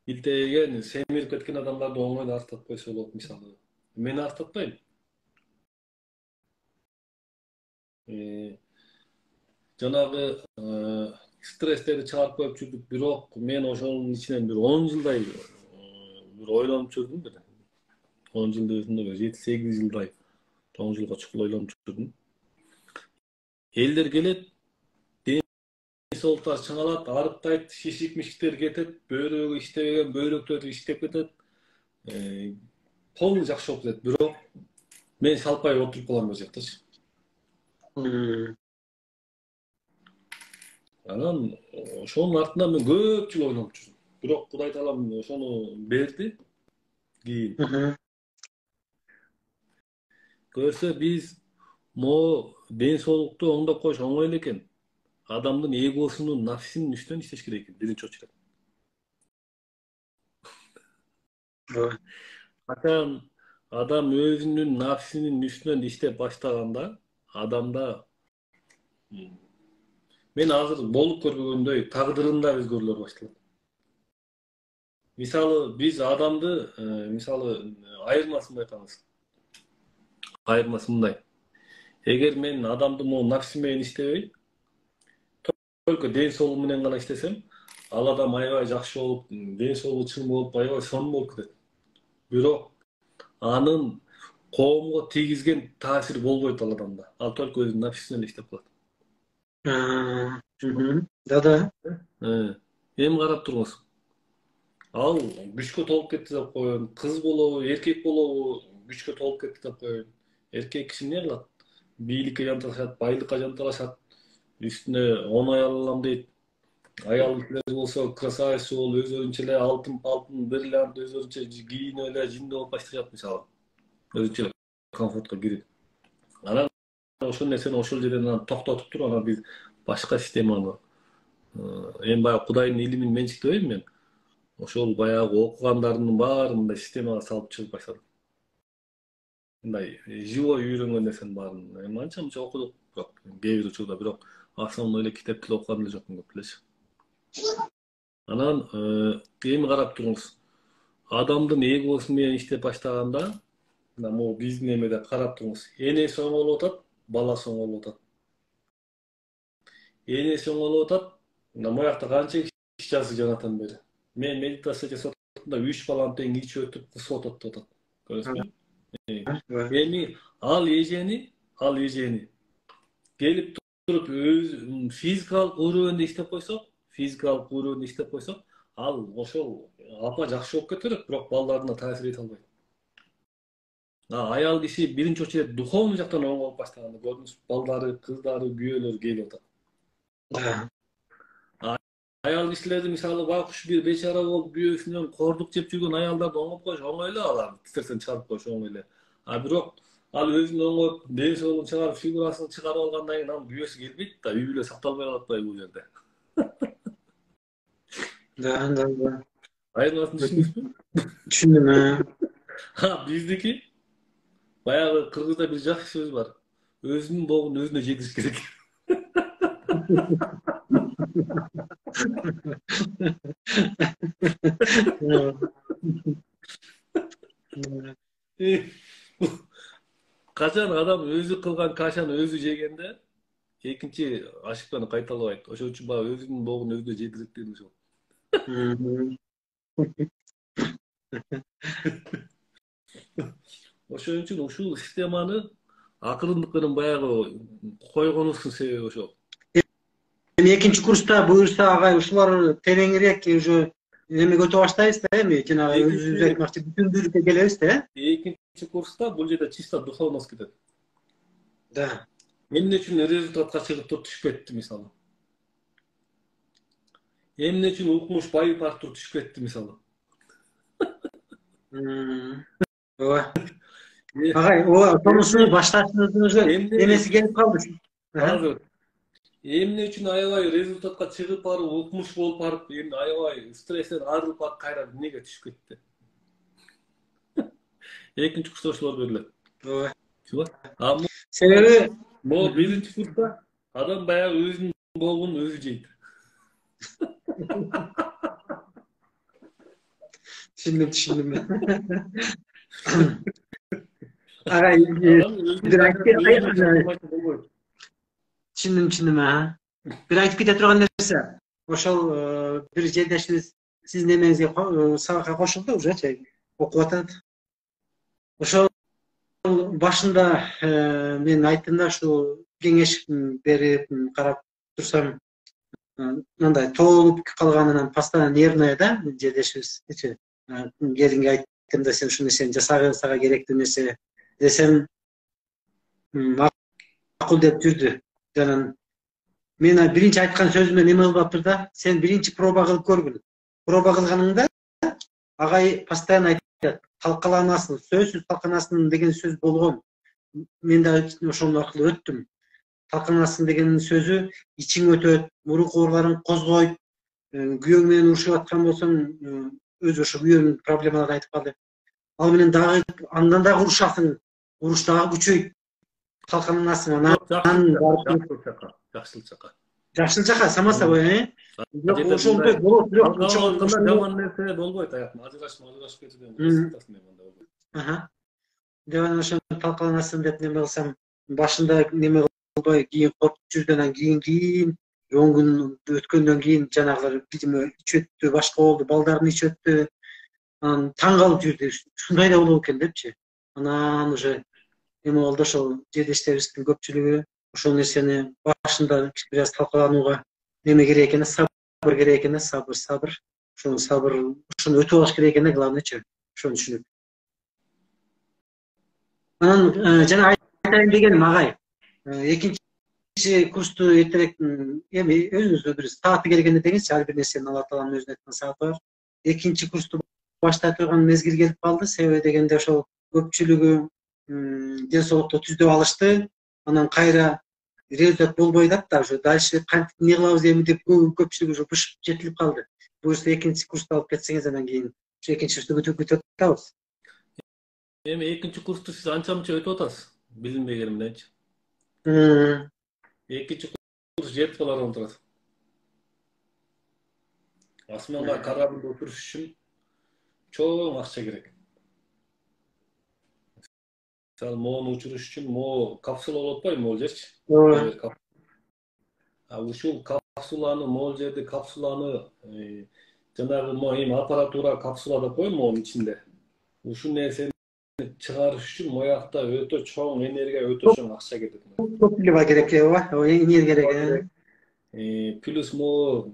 Илтеген, семирип кеткен адамдарды оңой артатпайса болот, мисалы. Мен артатпайм. Жанагы стресстерди чыгарып коюп жүрдүк, бирок мен ошонун ичинен бир 10 жылдай бир ойлонуп жүрдүм бир. 10 жылдын өзүндө 7-8 жылдай 10 жылга чукул ойлонуп жүрдүм. Элдер келет, ден соолуктар чыңалат, арыктайт, шишик-мишиктер кетет, бөйрөгү иштебеген бөйрөктөр иштеп кетет. Полный жакшы болуп кетет, бирок мен салпай отуруп калам бул жактачы. Анан ошонун артынан мен көп жыл ойлонуп жүрдүм. Бирок Кудай таалам ошону берди. Кийин көрсө биз могу ден соолукту оңдоп коюш оңой эле экен. Адамдын эгосунун, нафсинин үстүнөн иштеш керек экен, биринчи очередь. Качан адам өзүнүн нафсинин үстүнөн иштеп баштаганда, адамда мен азыр болуп көргөндөй тагдырында өзгөрүүлөр башталат. Мисалы, биз адамды, мисалы, айырмасын байкаңыз. Айырмасы мындай. Эгер мен адамды могу нафси менен иштебей, только ден соолугу менен гана иштесем, ал адам аябай жакшы болуп, ден соолугу чың болуп, аябай сонун болуп кетет. Бирок анын коомго тийгизген таасири болбойт ал адамда. Ал только өзүнүн нафси менен иштеп калат. Да. Эми карап туруңуз. Ал күчкө толуп кетти деп коеюн, кыз болобу, эркек болобу, күчкө толуп кетти деп коеюн. Эркек киши эмне кылат? Бийликке жанталашат, байлыкка жанталашат, үстүнө оңой ала алам дейт. Аял кишилер болсо красавица болуп, өзүнчө эле алтын, бриллиант, өзүнчө кийинип эле жиндүү болуп башташат мисалы. Өзүнчө эле комфортко кирип. Анан ошол нерсени ошол жерден токтотуп туруп, анан биз башка системаны, эми баягы Кудайдын илимин менчиктебейм мен. Ошол баягы окугандарымдын баарын мындай системага салып чыгып баштадым. Мындай живой үйрөнгөн нерсенин баарын эми анча-мынча окудук, бирок кээ бир учурда, бирок основной эле китеп тил окуган эле жокмун көп элечи. Анан эми карап туруңуз. Адамдын эгосу менен иштеп баштаганда, могу биздин эмеде карап туруңуз. Энеси оң болуп атат, баласы оң болуп атат. Энеси оң болуп атат, моякта канча иш жазды жанатан бери. Мен медитация жасап атканда 3 баланы тең ич өтүп кысып атат деп атат. Көрөсүзбү? Эми ал эжени келип туруп өз физикалык өрөөнүндө иштеп койсок, ал ошол апа жакшы болуп кете берет, бирок балдарына таасир эте албайт. Аял киши биринчи очередь духовный жактан оң болуп баштаганда, көрдүңүз, балдары, кыздары, күйөөлөрү келип атат. Аял кишилерди мисалы байкуш бир бечара болуп күйөөсүнөн кордук жеп жүргөн аялдарды оңоп коюш оңой эле, аларды стрессен чыгарып коюш оңой эле. Бирок ал өзүн оңоп, ден соолугун чыгарып, фигурасын чыгарып алгандан кийин анын күйөөсү келбейт да, үй бүлө сакталбай калат да бул жерде. Да. Айырмасын түшүндүңүзбү? Түшүндүм. Биздики баягы кыргызда бир жакшы сөз бар. Өзүнүн богун өзүнө жегириш керек. Качан адам өзү кылган кашаны өзү жегенде экинчи ошибканы кайталабайт. Ошон үчүн баягы өзүнүн богун өзүнө жегирет деген ошол. Ошон үчүн ушул системаны акырындык менен баягы койгонубуздун себеби ошол. Эми экинчи курста буюрса агай ушулар тереңирээк уже эмеге өтө баштайбыз да, эми жанагы өзүбүздү бүтүндүүлүккө келебиз да. Экинчи курста бул жерде чисто духовность кетет. Да. Эмне үчүн результатка чыгып туруп түшүп кетти мисалы. Эмне үчүн укмуш байып артур түшүп кетти мисалы. Ооба. Агай, ооба, сонусу башташыңыздын Эмне эмеси келип калды. азыр эмне үчүн аябай результатка чыгып барып укмуш болуп барып эми аябай стресстен арылып барып кайра эмнеге түшүп кетти. Экинчи курста ошолор берилет. Ооба. А Себеби могу биринчи курста адам баягы өзүнүн болгонун өзү жейт. Түшүндүм. Агай, бир түшүндүм. Бир айтып кете турган нерсе. Ошол бир жердешибиз сиздин эмеңизге сабакка кошулду, уже окуп атат. Ошол башында мен айттым да, ушу кеңеш берип карап турсам, мындай тоолуп калганынан постоянно нервная да жердешибиз. Келинге айттым да, сен ушул нерсени жасагы, сага керектүү нерсе десем, макул деп жүрдү. Жанан мен биринчи айткан сөзүмө неме кылбаптыр да, сен биринчи проба кылып көргүн. Проба кылганыңда агай постоянно айтат, талкаланасың, сөзсүз талкаланасың деген сөз болгон. Мен да ошол аркылуу өттүм. Талкаланасың деген сөзү ичиң өтөт, мурунку ооруларың козгойт, күйөөң менен урушуп аткан болсоң, өзү ошо күйөөнүн проблемаларын айтып калды. Ал менен дагы андан дагы урушасың, уруш дагы күчөйт. Талкаланасың, анан жакшыл жака самый собой, Жок, ошондой болот, бирок жаман нерсе болбойт аяктан. Ажырашып кетүүдөн деп анан ошо талкаланасың деп неме кылсам, башында неме кылбай, кийин коркуп жүрдү, анан кийин 10 күн өткөндөн кийин жанагылар видимо ич өттү, башка болду, балдарын ич өттү. Анан таң калып жүрдү, ушундай да болот экен депчи. Анан уже эме болду, ошол жердештерибиздин көпчүлүгү ошол нерсени башында бир аз талкаланууга неме керек экен, сабыр керек экен, сабыр. Ошону ошону өтүп алыш керек экен, главныйчы. Ошону түшүнүп. Анан жана айтайын дегеним агай, экинчи курсту эртерээк эми өзүңүздө бир сааты келгенде деңизчи, ар бир нерсенин Алла Тааланын өзүнүн айткан сааты бар. Экинчи курсту баштай турган мезгил келип калды. Себеби дегенде ошол көпчүлүгү ден соолукту түздөп алышты. Анан кайра результат болбой атат да, уже дальше кантип эмне кылабыз эми деп көпчүлүк уже бышып жетилип калды. Буюрса экинчи курсту алып кетсеңиз, анан кийин ушу экинчи курсту күтүп атабыз. Эми экинчи курсту сиз анча-мынча өтүп атасыз, билинбегени мененчи. Экинчи курс жетип калар болуп турат. Асманга карабында отуруш үчүн чоң акча керек. Мисалы, могуну учуруш үчүн могу капсула болуп атпайбы, могул жерчи? Ушул капсуланы, могул жерде капсуланы жанагы эми аппаратура капсула деп коет могунун ичинде. Ушул нерсени чыгарыш үчүн моякта өтө чоң энергия, өтө чоң акча кетет. Топлива керек, энергия керек. Плюс могу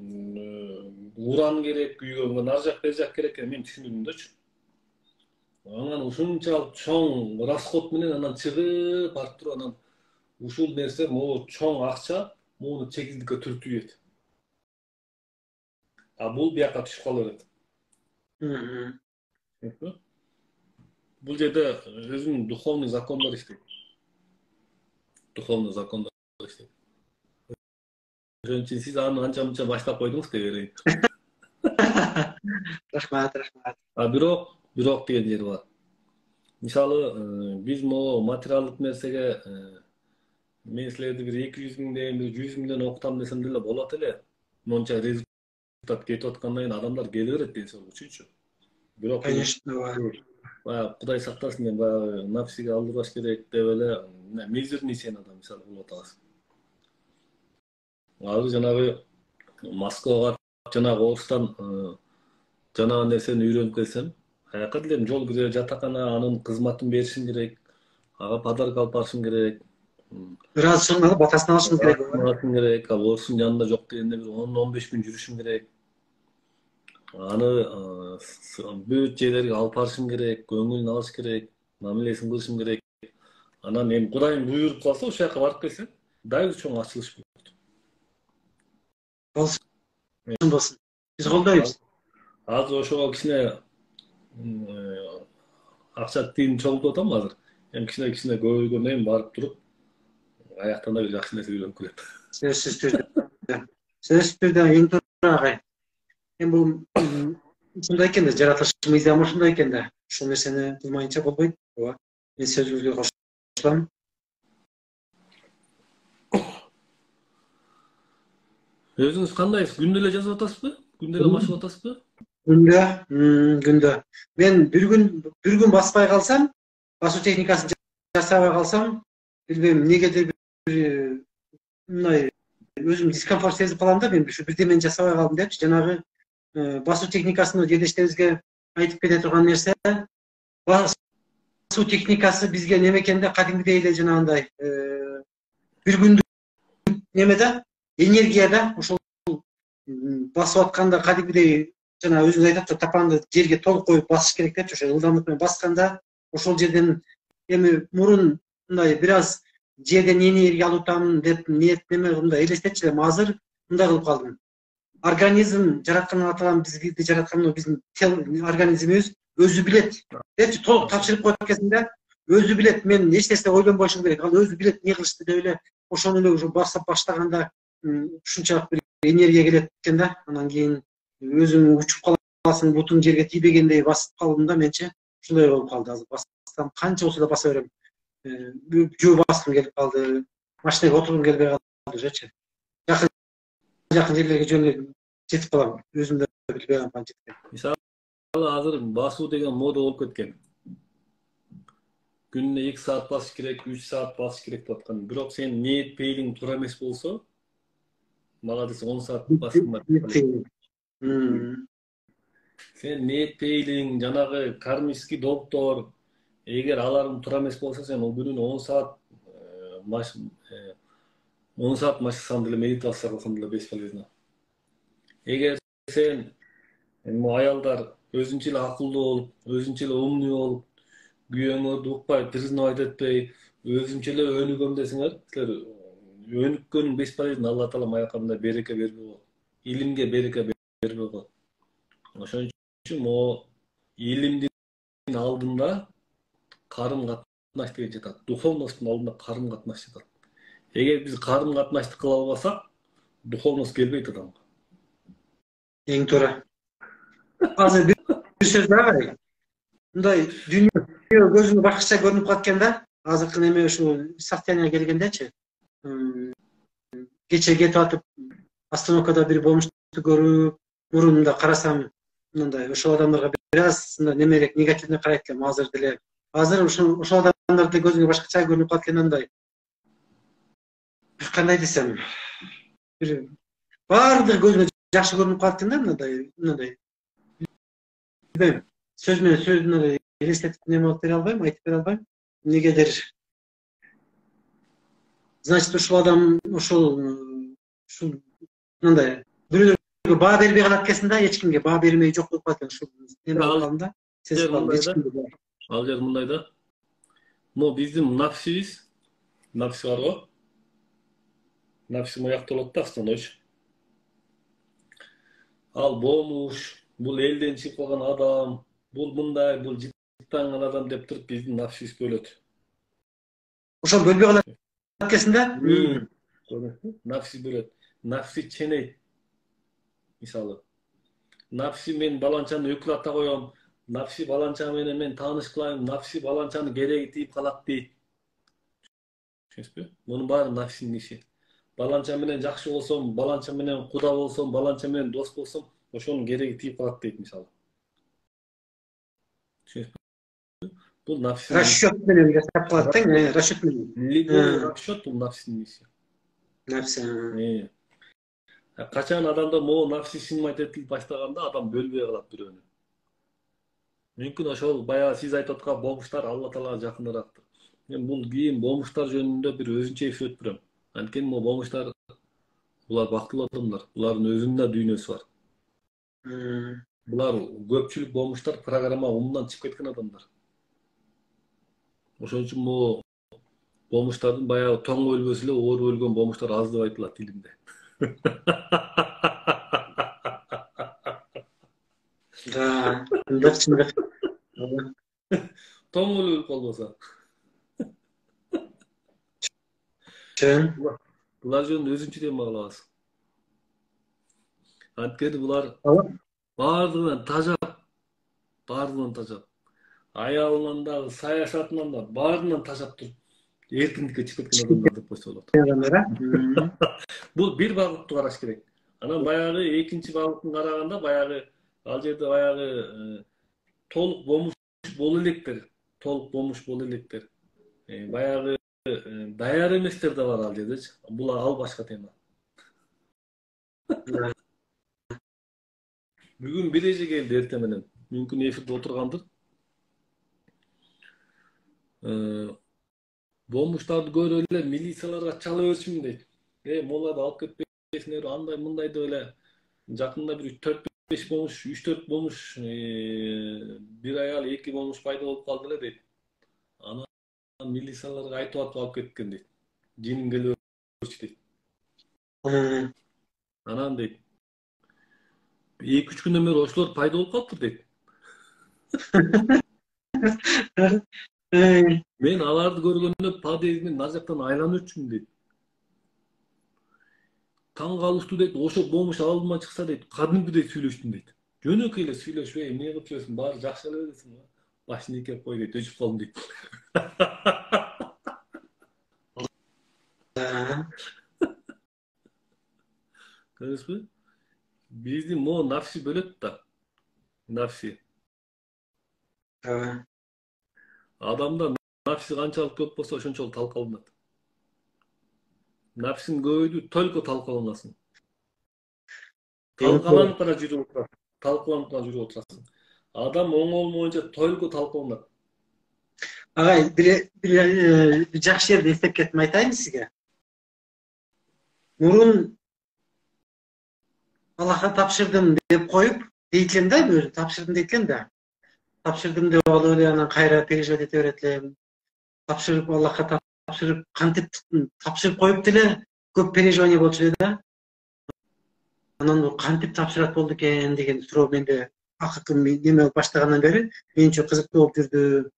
уран керек, күйгөнгө нар жак бер жак керек экен, мен түшүндүмдөчү. Анан ушунчалык чоң расход менен анан чыгып барып туруп, анан ушул нерсе могу чоң акча муну чексиздикке түртүйет. Бул бияка түшүп кала берет. Бул жерде өзүнүн духовный закондор иштейт. Ошон үчүн сиз аны анча-мынча баштап койдуңуз деп берейин. Рахмат. Бирок деген жери бар. Мисалы, биз могу материалдык нерсеге мен силерди бир 200 миңден, бир 100 миңден окутам десем деле болот эле. Монча результат кетип аткандан кийин адамдар келе берет ден соолук үчүнчү. Бирок конечно, Кудай сактасын, мен баягы напсиге алдырбаш керек деп эле мизерный сен адам мисалы болуп атабыз. Азыр жанагы Москвага, жанагы Орустан жанагы нерсени үйрөнүп келсем, каяка делем жол кире, жатакана, анын кызматын беришим керек, ага подарка алып барышым керек. Бир аз чыгып батасын алышым керек. Ал Орустун жанында жок дегенде бир 10-15 күн жүрүшүм керек. Аны бүт жерлерге алып барышым керек, көңүлүн алыш керек, мамилесин кылышым керек. Анан эми Кудайым буйруп калса ошол жака барып келсе, дайыр чоң ачылыш болот. Болсын болсын. Биз колдойбуз. Азыр ошого кичине акча тыйын чогултуп атам азыр. Эми кичине көбөйгөндөн кийин барып туруп, аяктан да бир жакшы нерсе үйрөнүп келет. Сөзсүз түрдө. Сөзсүз түрдө эң туура агай. Эми бул ушундай экен да, жаратылыш мыйзамы ушундай экен да. Ушул нерсени кылмайынча болбойт. Ооба. Мен сөзүңүзгө кошулам. Өзүңүз кандайсыз? Күндө эле жазып атасызбы? Күндө эле машык атасызбы? Күндө. Мен бир күн баспай калсам, басуу техникасын жасабай калсам, билбейм, негедир бир мындай өзүм дискомфорт сезип калам да, мен ушу бирдемени жасабай калдым депчи. Жанагы басуу техникасыны жерлештерибизге айтып кете турган нерсе, басуу техникасы бизге неме экенде, кадимгидей эле жанагындай бир күндүк немеде, энергияда ошол басып атканда кадимгидей жана өзүңүз айтат, тапанды жерге толук коюп басыш керек депчи. Ошо ылдамдык менен басканда ошол жерден эми мурун мындай бир аз жерден энергия алуутамын деп неме мындай элестетчи элем. Азыр мындай кылып калдым. Организм жараткан аталам, бизди жараткан биздин организмибиз өзү билет депчи. Толук тапшырып коет кезинде өзү билет. Мен эч нерсе ойлонбошум керек. Ал өзү билет эмне кылышты деп эле ошону эле уже басып баштаганда ушунчалык бир энергия келет экен да. Анан кийин өзүң учуп каласың, бутуң жерге тийбегендей басып калдым да, менчи ушундай болуп калды. Азыр бассам канча болсо да баса берем. Жөө баскым келип калды, машинага отургум келбей калды ушечи. Жакын жерлерге жөн жетип калам. Өзүм да билбей калам канча жеткен. Мисалы азыр басуу деген мода болуп кеткен. Күнүнө 2 саат басыш керек, 3 саат басыш керек деп аткан. Бирок сен ниет пейилиң туура эмес болсо, мага десе 10 саат баскым бар. Сен ниет пейилиң, жанагы кармический долгтор, эгер аларың туура эмес болсо, сен күнүнө 10 саат машыксаң деле, медитация кылсаң деле бесполезно. Эгер сен аялдар өзүнчө эле акылдуу болуп, өзүнчө эле умный болуп, күйөөңөрдү укпай, признавать этпей, өзүнчө эле өнүгөм десеңер, силер өнүккөнүң бесполезно. Алла таала аякка мындай береке бербей коет. Илимге береке бербей коет. Ошон үчүн могу илимдин алдында карым катнаш деген жатат. Духовносттун алдында карым катнаш жатат. Эгер биз карым катнашты кыла албасак, духовность келбейт адамга. Эң туура. Азыр бир сөз бар. Мындай дүйнө көзүңө башкача көрүнүп калат да. Азыркы неме ушу состояние келгендечи. Кече кетип атып, остановкада бир бомжду көрүп, мурунда карасам, мындай ошол адамдарга бир аз немерээк негативный карайт элем азыр деле. Азыр ошол адамдарды көзүңө башкача көрүнүп калат андай. Кандай десем, бир баардыгы көзүңө жакшы көрүнүп калат да, мындай. Билбейм, сөз менен сөздүн элестетип неме кылып бере албайм, айтып бере албайм. Негедир. Значит, ушул адам ушул мындай бирөөлөргө баа бербей калат экенсиң да, эч кимге баа бермей жок болуп калат экен. Ушул неме калган да. Ал жер мындай да. Могу биздин нафсибиз, нафси бар го. Нафси мояктолот да астандойчу. Ал бомуш, бул элден чыгып калган адам, бул мындай, бул жыттанган адам деп туруп биздин нафсибиз бөлөт. Ошол бөлбөй калат экенсиң да? Нафси бөлөт. Нафси ченейт. Мисалы, нафси мен баланчаны өкүлата коем, нафси баланча менен мен тааныш кылайын, нафси баланчаны кереги тийип калат дейт. Түшүнүпсүзбү? Мунун баары нафсинин иши. Баланча менен жакшы болсом, баланча менен куда болсом, баланча менен дос болсом, ошонун кереги тийип калат дейт мисалы. Түшүнүпсүзбү? Бул нафси. Расчет менен жасап калат да, расчет менен. Любой расчет бул нафсинин иши. Нафси. Качан адамда могу нафси сыймайт этилип баштаганда адам бөлбөй калат бирөөнү. Мүмкүн ошол баягы сиз айтып аткан бомуштар Алла Таалага жакыныраактыр. Мен бул кийин бомуштар жөнүндө бир өзүнчө эфир өтүп берем. Анткени могу бомуштар булар бактылуу адамдар, булардын өзүнүн да дүйнөсү бар. Булар көпчүлүк бомуштар программа умундан чыгып кеткен адамдар. Ошон үчүн могу Bomуштардын баягы тоң өлбөсү эле оор өлгөн bomуштар аз деп айтылат тилимде. Да, чындык чындык. Тоң эле өлүп калбаса. Чын. Булар жөнүндө өзүнчө тема кылабыз. Анткени булар баардыгынан тажап. Аялынан дагы, саясатынан да баарынан тажап туруп эркиндикке чыгып кеткен адамдар деп койсо болот. Бул бир багытты караш керек. Анан баягы экинчи багытын караганда баягы ал жерде баягы толук бомуш боло электер. Баягы даяр эместер да бар ал жердечи. Бул ал башка тема. Бүгүн бир эже келди эртең менен. Мүмкүн эфирде отургандыр. Bomуштарды көрүп эле милицияларга чала берчүмүн дейт. Моларды алып кетпесиңер, андай мындай деп эле жакында бир 4-5 bomуш, 3-4 bomуш, бир аял 2 bomуш пайда болуп калды эле дейт. Анан милицияларга айтып атып алып кеткен дейт. Жинин келип өрчү дейт. Анан дейт 2-3 күндөн бери ошолор пайда болуп калыптыр дейт. Мен аларды көргөндө подъездин нар жактан айланып өтчүмүн дейт. Таң калыштуу дейт, ошо бомуш алдыма чыкса дейт, кадимкидей сүйлөштүм дейт. Жөнөкөй эле сүйлөшүп, эмне кылып жүрөсүң, баары жакшы эле десиң ба? Башын ийкеп кой дейт, өчүп калдым дейт. Көрдүңүзбү? Биздин могу нафси бөлөт да. Нафси. Адамда нафси канчалык көп болсо ошончолук талкаланат. Нафсин көбөйдү, только талкаланасың. Талкаланып гана жүрүп отурасың. Адам оңол боюнча только талкаланат. Агай, бир жакшы жерди эстеп кеттим, айтайын сизге. Мурун Аллахка тапшырдым деп коюп, дейт элем да, өзү тапшырдым дейт элем да. Тапшырдым деп алып эле анан кайра переживать эте берет элем. Тапшырып Аллахка тапшырып, кантип тапшырып коюп деле көп переживание болчу эле да. Анан кантип тапшырат болду экен деген суроо менде акыркы неме болуп баштагандан бери мен үчүн кызыктуу болуп жүрдү.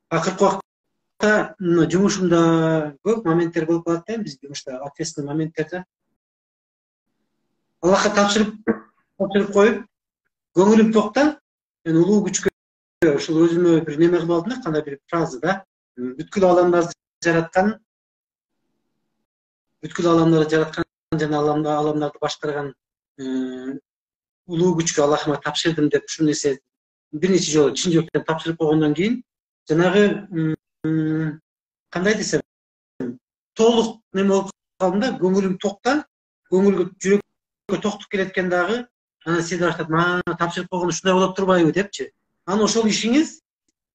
Акыркы убакта жумушумда көп моменттер болуп калат да, биз жумушта ответственный моменттерде. Аллахка тапшырып коюп, көңүлүм токта, мен улуу күчкө ушул өзүмө бир неме кылып алдым да, кандай бир фраза да. Бүткүл аламдарды жараткан жана аламдарды башкарган улуу күчкө Аллахыма тапшырдым деп ушул нерсе бир нече жолу чын жүрөктөн тапшырып койгондон кийин жанагы кандай десем толук неме болуп калдым да, көңүлүм токта, көңүлгө жүрөккө токтук келеткен дагы, анан сиз баштап тапшырып койгондо ушундай болот турбайбы депчи. Анан ошол ишиңиз,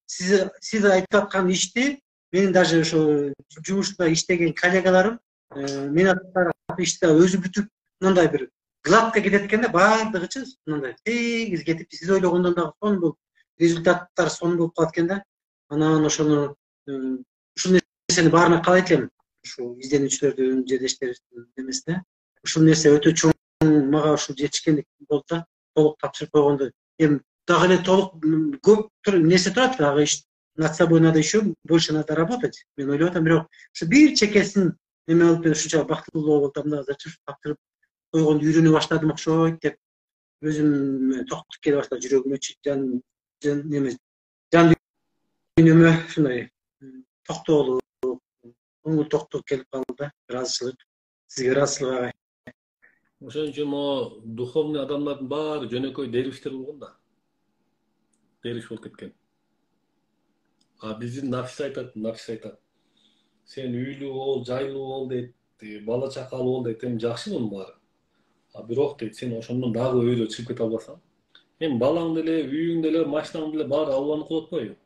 сиз айтып аткан ишти менин даже ошо жумушта иштеген коллегаларым мен аткарып ишти өзү бүтүп мындай бир гладко кетет экен да, баардыгычы мындай тегиз кетип, сиз ойлогондон дагы сонун болуп, результаттар сонун болуп калат экен да. Анан ошону ушул нерсени баарына каалайт элем, ушул изденүүчүлөрдүн, жерлештерибиздин немесине. Ушул нерсе өтө чоң мага ушул жетишкендик болду да, толук тапшырып койгондо. Эми дагы эле толук көп нерсе турат, дагы над собой надо еще больше надо работать. Мен ойлоп атам, бирок ушу бир чекесин неме болуп ушунча бактылуу болуп атам да, тапшырып койгонду үйрөнө баштадым окшойт деп өзүм токтук келе баштады жүрөгүмө, жан дүйнөмө ушундай токтоолуу, көңүл токтук келип калды да, ыраазычылык. Сизге ыраазычылык агай. Ошон үчүн могу духовный адамдардын баары жөнөкөй дервиштер болгон да. Дервиш болуп кеткен. Биздин нафис айтат. Сен үйлүү бол, жайлуу бол дейт, бала чакалуу бол дейт. Эми жакшы мунун баары. Бирок дейт, сен ошондон дагы өйдө чыгып кете албасаң, эми балаң деле, үйүң деле, машинаң деле баары Алланыкы болуп атпайбы?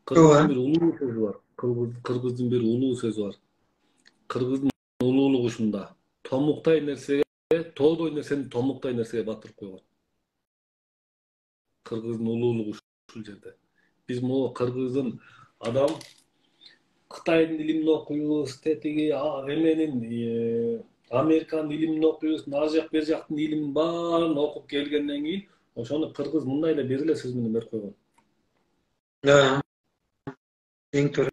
Кыргыздын бир улуу сөзү бар. Кыргыздын бир улуу сөзү бар. Кыргыздын улуулугу ушунда. Томуктай нерсеге, тоодой нерсени томуктай нерсеге батырып койгон. Кыргыздын улуулугу ушул жерде. Биз могу кыргыздын адам Кытайдын илимин окуйбуз, тетиги эменин Американын илимин окуйбуз, ал жак бер жактын илимин баарын окуп келгенден кийин ошону кыргыз мындай эле бир эле сөз менен берип койгон. Эң туура.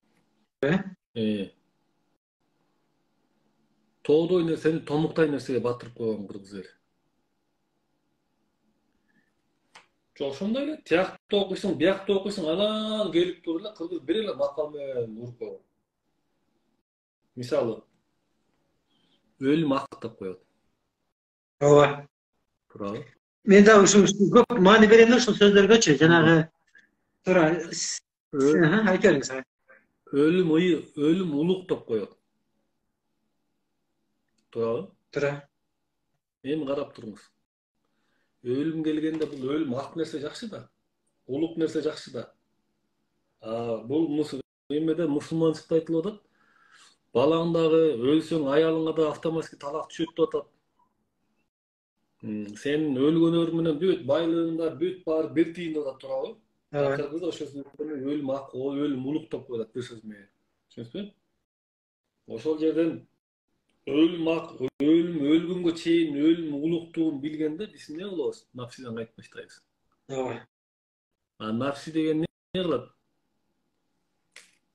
Тоодой нерсени томуктай нерсеге батырып койгон кыргыз эли. Ошондой эле тиякта окуйсуң, биякта окуйсуң, анан келип туруп эле кыргыз бир эле макал менен уруп койгон. Мисалы, өлүм актап коет. Ооба. Туурабы? Мен да ушул көп маани берем да ушул сөздөргөчү. Жанагы туура айта бериңиз. Өлүм улуктоп коет. Туурабы? Туура. Эми карап туруңуз. Өлүм келгенде бул өлүм ак нерсе жакшы да. Улук нерсе жакшы да. Бул эмеде мусулманчылыкта айтылып атат. Балаң дагы өлсөң аялыңа да автоматически талак түшөт деп атат. Сенин өлгөнөр менен бүт байлыгың да бүт баары бир тийин деп атат, туурабы? Кыргыз ошол сөздөрдөн өлүм ак, өлүм улуктоп коет бир сөз менен. Түшүнүңүзбү? Ошол жерден өлүм ак, өлүм өлгөнгө чейин өлүм улуктугун билгенде биз эмне кылабыз? Нафсиден кайтып баштайбыз. Ооба. Нафси деген эмне кылат?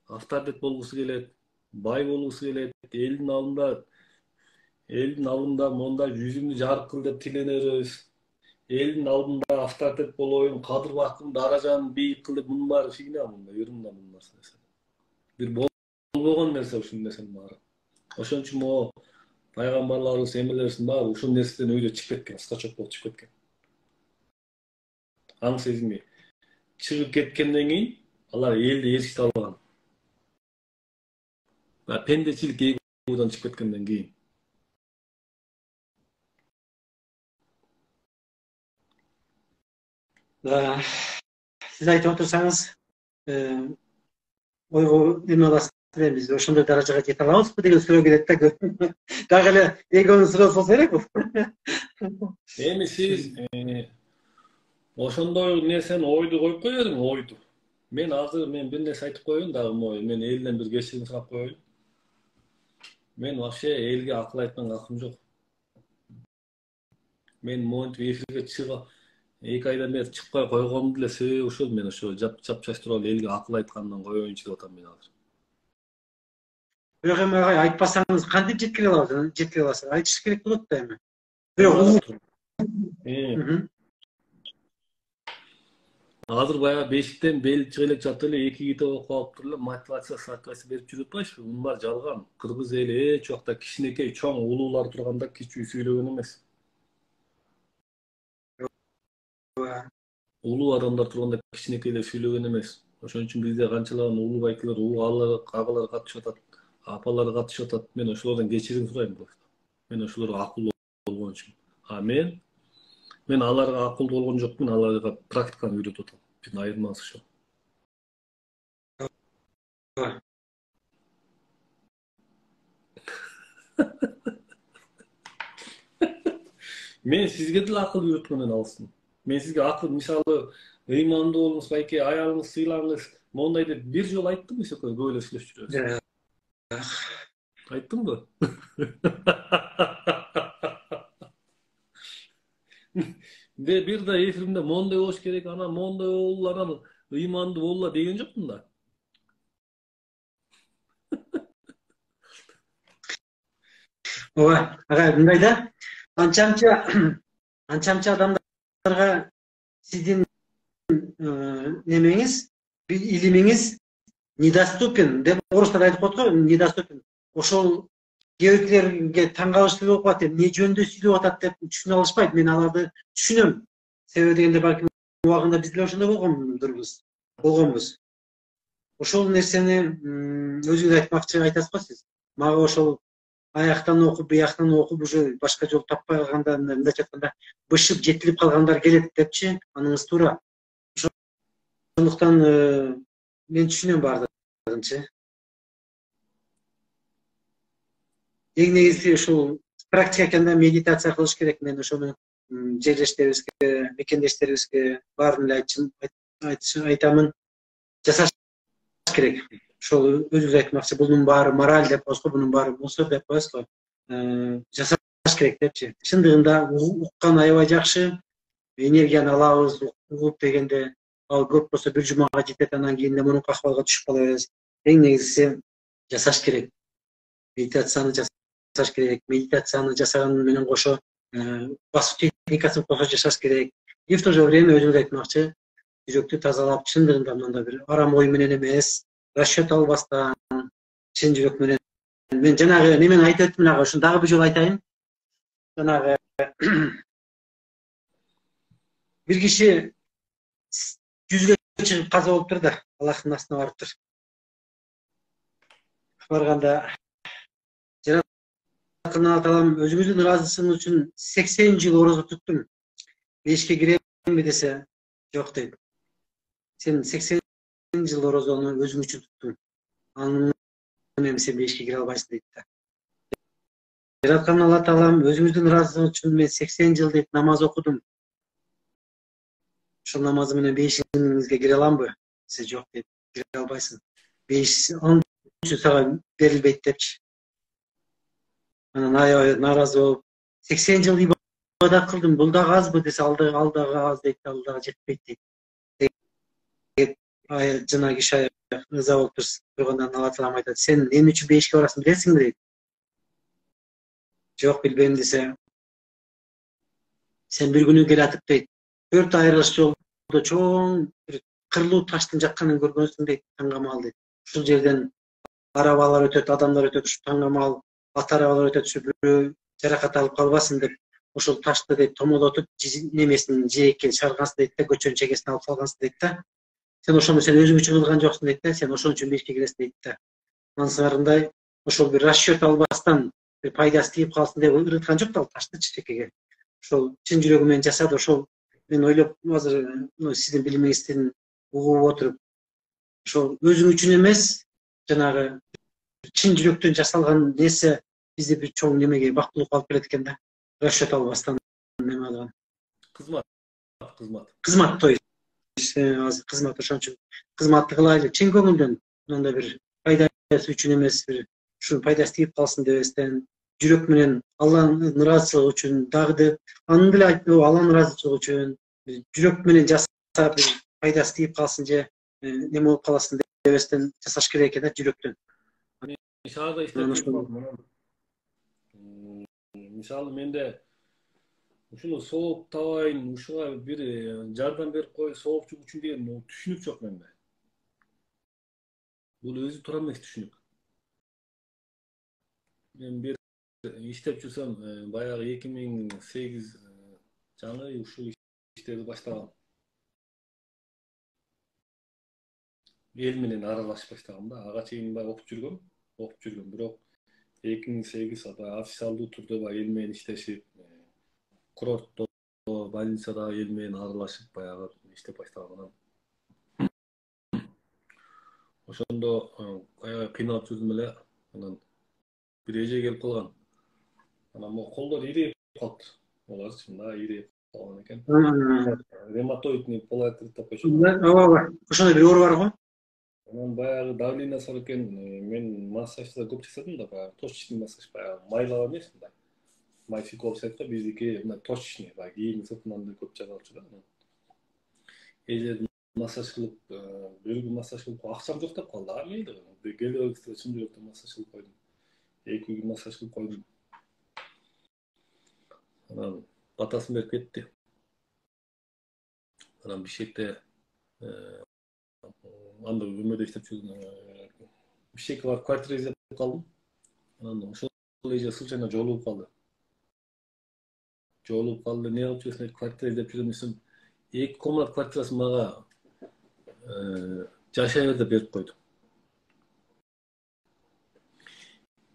Авторитет болгусу келет, бай болгусу келет, элдин алдында мондай жүзүмдү жарык кыл деп тиленебиз. Элдин алдында авторитет болоюн, кадыр бакым, даражаны бийик кыл деп мунун баары фигня, ерунда мунун нерсе. Бир болбогон нерсе ушул нерсенин баары. Ошон үчүн могу пайгамбарларыбыз, эмелерибиздин баары ушул нерседен өйдө чыгып кеткен, скачок болуп чыгып кеткен. Аң сезими чыгып кеткенден кийин алар элди ээрчите алган. Пендечилик эгодан чыгып кеткенден кийин. Сиз айтып отурсаңыз, ойго эме аласыз да, биз ошондой даражага жете алабызбы деген суроо келет да. Дагы эле эгонун суроосу болсо керек бул. Эми сиз ошондой нерсени ойду коюп кое бериң, ойду. Мен азыр бир нерсе айтып коеюн дагы, мен элден бир кечирим сурап коеюн. Мен вообще элге акыл айтканга акым жок. Мен монтип эфирге чыгып 2 айдан бери чыкпай койгонум деле себеби ушул. Мен ошо жапчаш туруп элге акыл айткандан коеюнчу деп атам мен азыр. Бирок эми айтпасаңыз кантип жеткире аласыз? Айтыш керек болот да эми. Бирок азыр баягы бешиктен бел чыга элек жатып эле 2 китеп окуп алып туруп эле мотивация сакчасы берип жүрүп атпайсызбы? Мунун баары жалган. Кыргыз эли эч убакта кичинекей чоң улуулар турганда кичүү сүйлөгөн эмес. Улуу адамдар турганда кичинекейлер сүйлөгөн эмес. Ошон үчүн бизде канчалаган улуу байкелер, улуу агалар катышып атат, апалар катышып атат. Мен ошолордон кечирим сурайм. Мен ошолорго акылдуу болгон үчүн. Мен аларга акылдуу болгон жокмун, аларга практиканы үйрөтүп атам. Биздин айырмасы ошо. Мен сизге деле акыл үйрөткөндөн алыстым. Мен сизге акыл, мисалы, ыймандуу болуңуз, байке, аялыңыз сыйлаңыз, мондай деп бир жолу айттым эсеп көп эле сүйлөшүп жүрөбүз. Айттымбы? Бир да эфиримде мондай болуш керек, анан мондай болду, анан ыймандуу болула деген жокмун да. ооба, мындай да, анча адамдарга сиздин немеңиз, илимиңиз недоступен деп орустар айтып коет го, недоступен. Ошол кээ бирлерге таң калыштуу болуп калат, эмне жөнүндө сүйлөп атат деп түшүнө алышпайт. Мен аларды түшүнөм. Себеби дегенде балким убагында биз деле ошондой болгонбуз. Ошол нерсени өзүңүз айтмакчы айтасыз го сиз. Мага ошол аяктан окуп, бияктан окуп, уже башка жол таппай калганда, мындайча айтканда, бышып жетилип калгандар келет депчи, аныңыз туура. Ошондуктан мен түшүнөм баардыгынчы. Эң негизи ушул практика экенде медитация кылыш керек. Мен ошону жерлештерибизге, мекендештерибизге баарын эле айтамын. Жасаш керек. ошол өзүбүз айтмакчы, бунун баары мораль деп коебузго, бунун баары мусор деп коебузго. Жасаш керек депчи. Чындыгында уккан аябай жакшы, энергияны алабыз, угуп дегенде ал көп болсо бир жумага жетет, анан кийин мурунку акыбалга түшүп кала беребиз. Эң негизгиси жасаш керек. Медитацияны жасаш керек. Медитацияны жасаган менен кошо басуу техникасын кошо жасаш керек. И в то же время өзүңүз айтмакчы, жүрөктү тазалап, чындыгында мындай бир арам ой менен эмес, расчет албастан, чын жүрөк менен. Мен жанагы немени айтып өттүм эле, ошону дагы бир жолу айтайын. Жанагы бир киши жүзгө чыгып каза болуптур да, Аллахтын астына барыптыр. Барганда жараткан Алла Таалам өзүңүздүн ыраазычылыгыңыз үчүн 80 жыл орозо туттум. Бешке киремби десе, жок дейт. Сен 80 жыл орозону өзүң үчүн туттуң. Анын менен сен бешке кире албайсың дейт да. Жараткан Алла Таалам өзүңүздүн ыраазычылыгыңыз үчүн мен 80 жыл дейт намаз окудум. Ошол намазы менен бешиңизге кире аламбы? Десе, жок дейт. Кире албайсың. Беш анын үчүн сага берилбейт депчи. Анан аябай нааразы болуп, 80 жыл ибадат кылдым, бул дагы азбы десе, ал дагы аз дейт, ал дагы жетпейт дейт. Жана киши ыза болуп тургандан Алла Таалам айтат, сен эмне үчүн бешке барасың билесиңби дейт. Жок, билбейм десе, сен бир күнү келатып дейт, 4 айрылыш жолдо чоң бир кырлуу таштын жатканын көргөнсүң дейт, таңгамал дейт. Ушул жерден арабалар өтөт, адамдар өтөт, ушу таңгамал, ат арабалар өтөт, ушу бирөө жаракат алып калбасын деп, ошол ташты дейт томолотуп, немесин жээкке чаргансың дейт да, көчөнүн чегесин алып калгансың дейт да. Сен ошону сен өзүң үчүн кылган жоксуң дейт да, сен ошон үчүн бешке киресиң дейт да. Ансыңарындай ошол бир расчет албастан бир пайдасы тийип калсын деп ырыткан жок да ал ташты чечекеге. Ошол чын жүрөгү менен жасады. Ошол мен ойлоп азыр сиздин билимиңизден угуп отуруп, ошол өзүң үчүн эмес, жанагы чын жүрөктөн жасалган нерсе бизди бир чоң немеге, бактылыкка алып келет экен да. Расчет албастан неме кылган. Кызмат той. Азыр кызмат, ошон үчүн кызматты кылайлы чын көңүлдөн, мындай бир пайдасы үчүн эмес, бир ушунун пайдасы тийип калсын дебестен, жүрөк менен Алланын ыраазычылыгы үчүн, дагы анын деле айтты, Алланын ыраазычылыгы үчүн, жүрөк менен жасап пайдасы тийип калсын же неме болуп каласың дебестен жасаш керек экен да, жүрөктөн. Шаарда иштеп жүрмүн. Мисалы менде ушуну сооп табайын, ушуга бир жардам берип кой, соопчулук үчүн деген түшүнүк жок менде. Бул өзү туура эмес түшүнүк. Мен бир иштеп жүрсөм, баягы 2008 жаңы ушул иштерди баштагам. Эл менен аралашып баштагам да. Ага чейин баягы окуп жүргөм, бирок 2008 официалдуу түрдө баягы эл менен иштешип, курортто, больницада эл менен аралашып баягы иштеп баштагам. Ошондо аябай кыйналып жүрдүм эле. Анан бир эже келип калган. Анан могу колдор ийрейип калды. Оларчы мындай ийрейип калган экен. Ревматоидный полиартрит деп коюшат. Ооба, ошондой бир оору бар го. Анан баягы давление бар экен. Мен массажда көп жасадым да, баягы точечный массаж, баягы майлап эмес, мындай. Майфикол сайт го, биздики мындай точечный, баягы кийин сыртынан да көп жасалчу да. Эже массаж кылып, жүрөгү массаж кылып, акчам жок деп калды. Мейли, келе чын жүрөктө массаж кылып койдум. 2 күн массаж кылып койдум. Анан батасын берип кетти. Анан Бишкекте анда өмөдө иштеп жүрдүм. Бишкекке барып квартира издеп калдым. Анан ошол эже случайно жолугуп калды. Не кылып жүрсүң, квартира издеп жүрдүм десем, 2 комнат квартирасын мага жашай бер деп берип койду.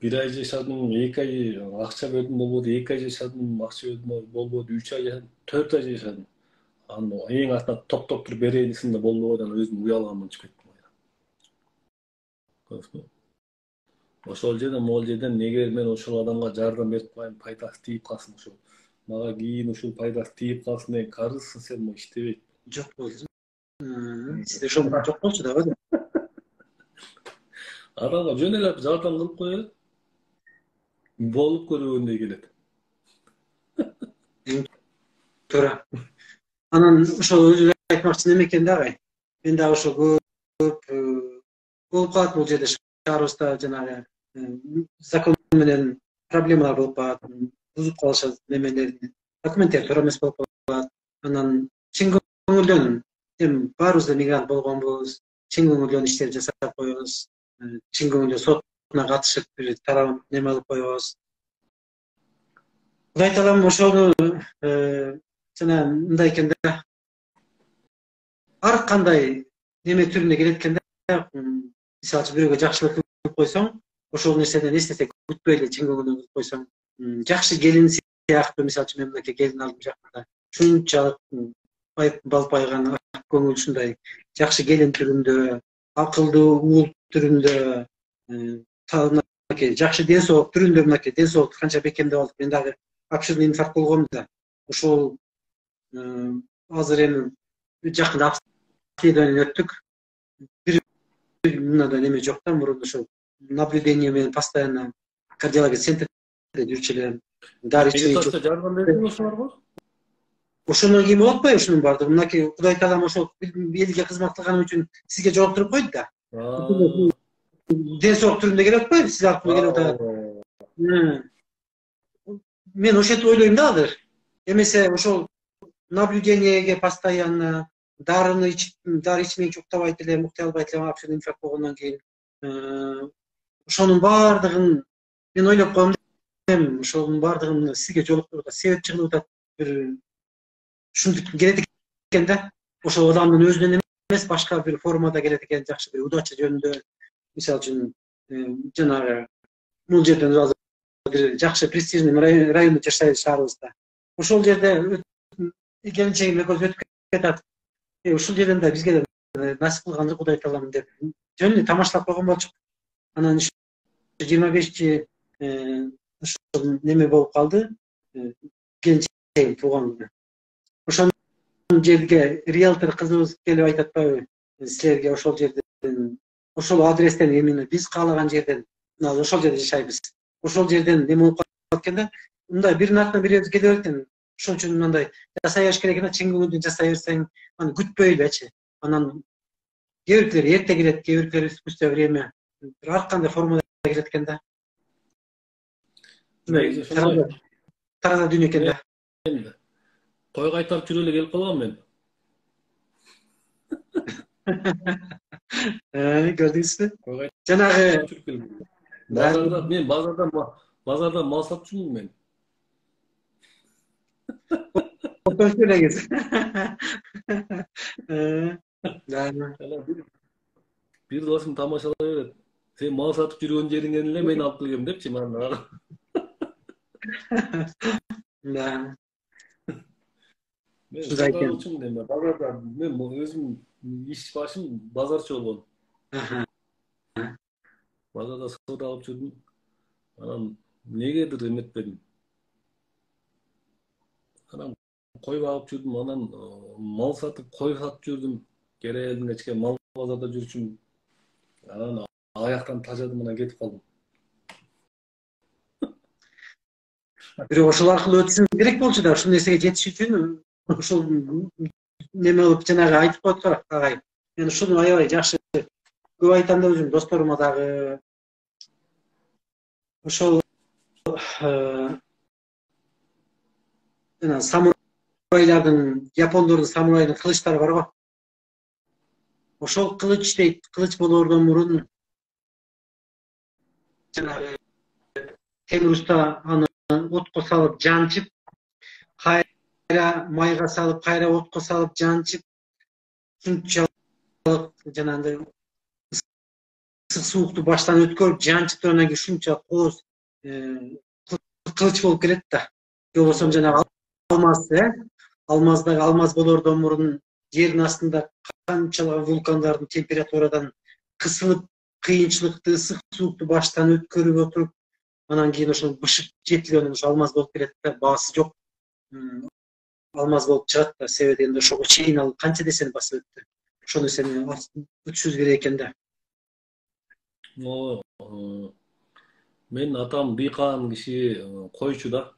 1 ай жашадым, 2 ай акча бердим болбоду, 2 ай жашадым, акча бердим болбоду, 3 ай жашадым, 4 ай жашадым. Анан эң артынан топ туруп берейин десем да болбоду, анан өзүм уялганмын чыгып кеттим. Ошол жерден, могул жерден неге мен ошол адамга жардам берип коеюн, пайдасы тийип калсын, ошол мага кийин ушул пайдасы тийип калсын деген карыз сен иштебейт. Жок болду. Сизде ошол жок болчу да, Адамга жөн эле жардам кылып коет. Болуп көрбөгөндөй келет. Туура. Анан ошол өзү айтмакчы неме экен да агай. Мен дагы ошо көп болуп калат бул жерде шаарыбызда жанагы закон менен проблемалар болуп калат. Бузуп калышат немелерди. Документтер туура эмес болуп калат. Анан чын көңүлдөн баарыбыз да мигрант болгонбуз. Чын көңүлдөн иштерди жасап коебуз. Чын көңүлдөн сотуна катышып бир тарап неме алып коебуз. Кудай таалам ошону жана мындай экен да. Ар кандай неме түрүнө келет экен да. Мисалы үчүн бирөөгө жакшылык кылып койсоң, ошол нерседен эстесе күтпөй эле чын көңүлдөн кылып койсоң, жакшы келин сыяктуу, мисалы үчүн мен мынакей келин алдым жакында. Шунчалык балпайган ак көңүл ушундай жакшы келин түрүндө, акылдуу уул түрүндө, мынакей жакшы ден соолук түрүндө, мынакей ден соолук канча бекемдеп алдык. Мен дагы обширный инфаркт болгом да. Ошол азыр эми жакында обследование өттүк. Мындай неме жок да, мурун ошол наблюдение менен постоянно кардиология центрде жүрчү элем. Дары ичпей Вегетация жарган болсоңорго? Ошондон кийин болот отпайбы ушунун баардыгы? Мынакей Кудай таалам ошол элге кызмат кылганым үчүн сизге жооптуруп койду да. Ден соолук түрүндө келип атпайбы? Сиз аркылуу келип атат. Мен ошентип ойлойм да азыр. Эмесе ошол наблюдениеге постоянно дары ичмейинче уктабайт элем, уктай албайт элем, обширный инфаркт болгондон кийин. Ошонун баардыгын мен ойлоп коем да, ошонун баардыгын сизге жолуктурууга себепчи кылып атат. Бир ушинтип келет экен да. Ошол адамдын өзүнөн эмес, башка бир формада келет экен, жакшы бир удача жөнүндө. Мисалы үчүн жанагы бул жерден азыр бир жакшы престижный райондо жашайбыз шаарыбызда. Ошол жерде келинчегим экөөбүз өтүп кетет. Ушул жерден да бизге насип кылгандыр Кудай таалам деп жөн эле тамашалап койгон болчук. Анан 25 ошол неме болуп калды. Келинчегим тууган күнү. Ошол жерге риэлтор кызыбыз келип айтып атпайбы? Силерге ошол жерден, ошол адрестен, именно биз каалаган жерден, ошол жерде жашайбыз. Ошол жерден неме болуп калат экен да. Мындай биринин артынан бирөөбүз кете берет экен. Ошон үчүн мындай жасай бериш керек экен, чын көңүлдөн жасай берсең, аны күтпөй элечи. Анан кээ биркилер эрте келет, кээ биркилер спустя время. Ар кандай формада келет экен да. Тараза дүйнө экен да. Той кайтарып жүрө эле келип калгам мен. Көрдүңүзбү? Жанагы мен базарда мал сатып жүрмүн мен. Бир досум тамашалай берет. Сен мал сатып жүргөн жериңен эле мен алып келгем депчи мана. Да. Мен базарда мен өзүм иш башым базарчы болгон. Базарда соода алып жүрдүм. Анан негедир эметпедим. Анан кой багып жүрдүм, анан мал сатып, кой сатып жүрдүм. Керелдин кечке мал базарда жүрчүм. Анан аяктан тажадым, анан кетип калдым. Бирок ошол аркылуу өтүшүң керек болчу да, ушул нерсеге жетиш үчүн ошол неме кылып жанагы айтып коет го агай. Мен ушуну аябай жакшы көп айтам да өзүм досторума дагы. Ошол самурайлардын, япондордун самурайдын кылычтары бар го. Ошол кылыч дейт, кылыч болоордон мурун жанагы темир уста аны отко салып жанчып, кайра майга салып, кайра отко салып жанчып, ушунчалык жанагындай ысык суукту баштан өткөрүп жанчып анан кийин ушунча кооз кылыч болуп келет да. Же болбосо жанагы алмаздагы алмаз болоордон мурун жердин астында канчалаган вулкандардын температурадан кысылып, кыйынчылыкты, ысык суукту баштан өткөрүп отуруп, анан кийин ошол бышып жетилген ошо алмаз болуп келет да, баасы жок. Алмаз болуп чыгат да, себеби энди ошого чейин ал канча нерсени басып өттү. Ошол нерсени өтүшүбүз керек экен да. O men atam dыйкан киши койчу да.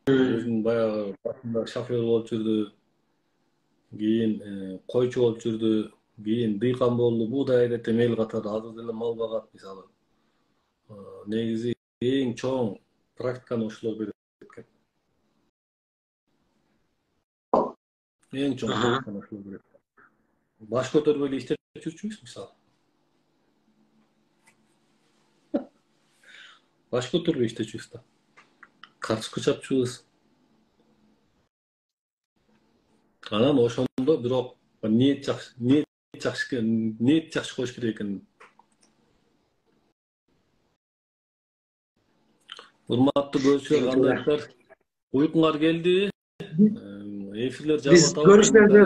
Өзүнүн баягы башында шофер болуп жүрдү. Кийин койчу болуп жүрдү. Кийин дыйкан болду. Буудай айдап эмел катары азыр деле мал багат мисалы. Негизи эң чоң практиканы ошолор берет экен. Эң чоң практиканы ошолор берет. Баш көтөрбөй эле иштеп жүрчүбүз мисалы. Баш көтөрбөй иштечүбүз да. Карточка чапчубуз. Анан ошондо бирок ниет жакшы коюш керек экен. Урматтуу көрүүчүлөр, кандайдыр уйкуңар келди? Эфирлер Биз көрүүчүлөрдү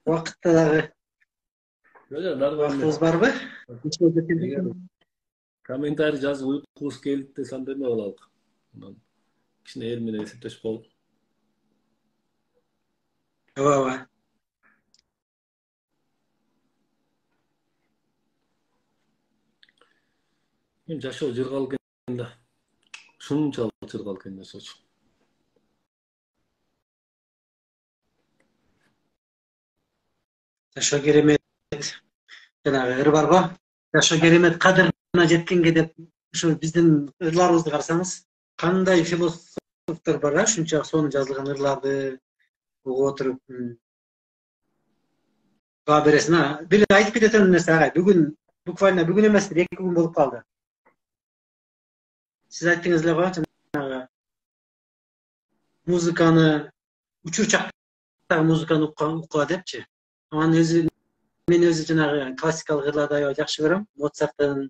убакытта дагы вакытыбыз барбы? Комментарий жазып уйкуңуз келди десем деме болалык. Кичине эл менен эсептешип болуп. Ооба. Мен жашоо жыргал экен да. Ушунчалык жыргал экен жашоочу. Жашоо керемет. Жанагы ыр барбы? Жашоо керемет кадырына жеткенге деп ушу биздин ырларыбызды карасаңыз, кандай философтор бар, ушунча сонун жазылган ырларды угуп отуруп баа бересиң. Бир айтып кетем нерсе агай. Бүгүн буквально бүгүн эмес, 2 күн болуп калды. Сиз айттыңыз эле го, жанагы музыканы учурчактагы музыканы уккула депчи. Мен өзү жанагы классикалык ырларды аябай жакшы көрөм. Моцарттын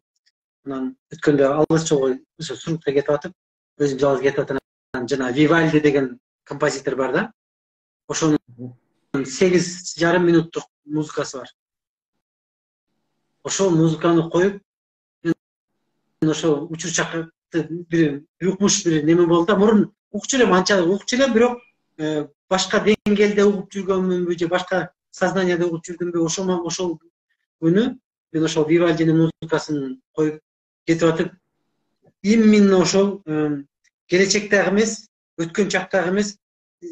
анан өткөндө алыс жолго ошо Сургутка кетип атып, өзүм жалгыз кетип атам. Жана Вивальди деген композитор бар да. Ошонун 8,5 минуттук музыкасы бар. Ошол музыканы коюп, мен ошол учурчакты бир укмуш бир неме болду да. Мурун укчу элем, анча укчу элем, бирок башка деңгээлде угуп жүргөнмүнбү же башка сознанияда угуп жүрдүмбү, ошол күнү мен ошол Вивальдинин музыкасын коюп кетип атып, именно ошол келечектеги эмес, өткөн чактагы эмес,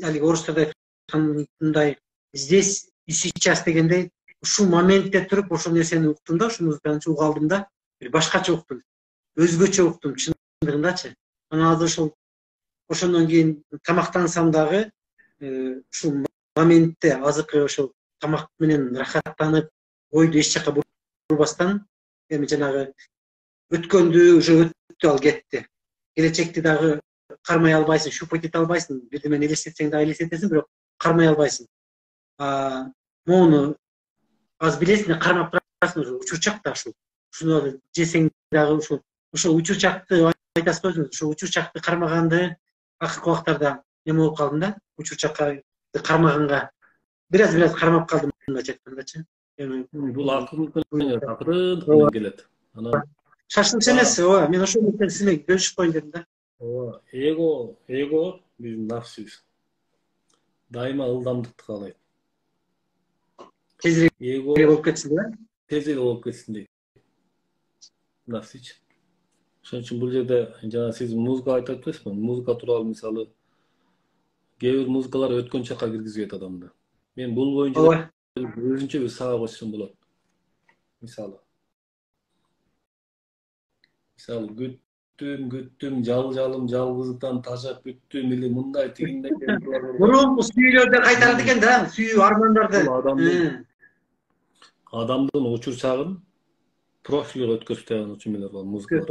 алиги орустарда айткандай здесь и сейчас дегендей, ушул моментте туруп ошол нерсени уктум да, ушул музыканы угуп алдым да, бир башкача уктум, өзгөчө уктум чындыгындачы. Анан азыр ошондон кийин тамактансам дагы ушул моментте азыркы ошол тамак менен рахаттанып, ойду эч жака бурбастан, эми жанагы өткөндү уже өттү, ал кетти. Келечекти дагы кармай албайсың, шупать эте албайсың. Бирдемени элестетсең дагы элестетесиң, бирок кармай албайсың. Моуну аз билесиң, кармап турасың, ушу учурчакта ушуну жесең дагы ошол учурчакты айтасыз го өзүңүз, ошол учурчакты кармаганды акыркы убактарда эме болуп калдым да, учурчакты кармаганга бир аз кармап калдым мындайча айткандачы. Бул акырын келет. Анан шашлык эмес, ооба, мен ошол менен сиз менен бөлүшүп коеюн дедим да. Ооба, эго биздин нафсыбыз. Дайыма ылдамдыкты каалайт. Тезирээк болуп кетсин да. Тезирээк болуп кетсин дейт. Нафсычы. Ошон үчүн бул жерде жана сиз музыка айтып атпайсызбы? Музыка тууралуу мисалы кээ бир музыкалар өткөн чакка киргизет адамды. Мен бул боюнча өзүнчө бир сага кочсом болот. Мисалы күттүм жалым жалгыздыктан тажап бүттүм или мындай тигиндей. Мурунку сүйүүлөрдү кайтарат экен да, сүйүү армандарды. Адамдын учур чагын прошлыйга өткөрүп тастаган учурмелер бар музыкалар.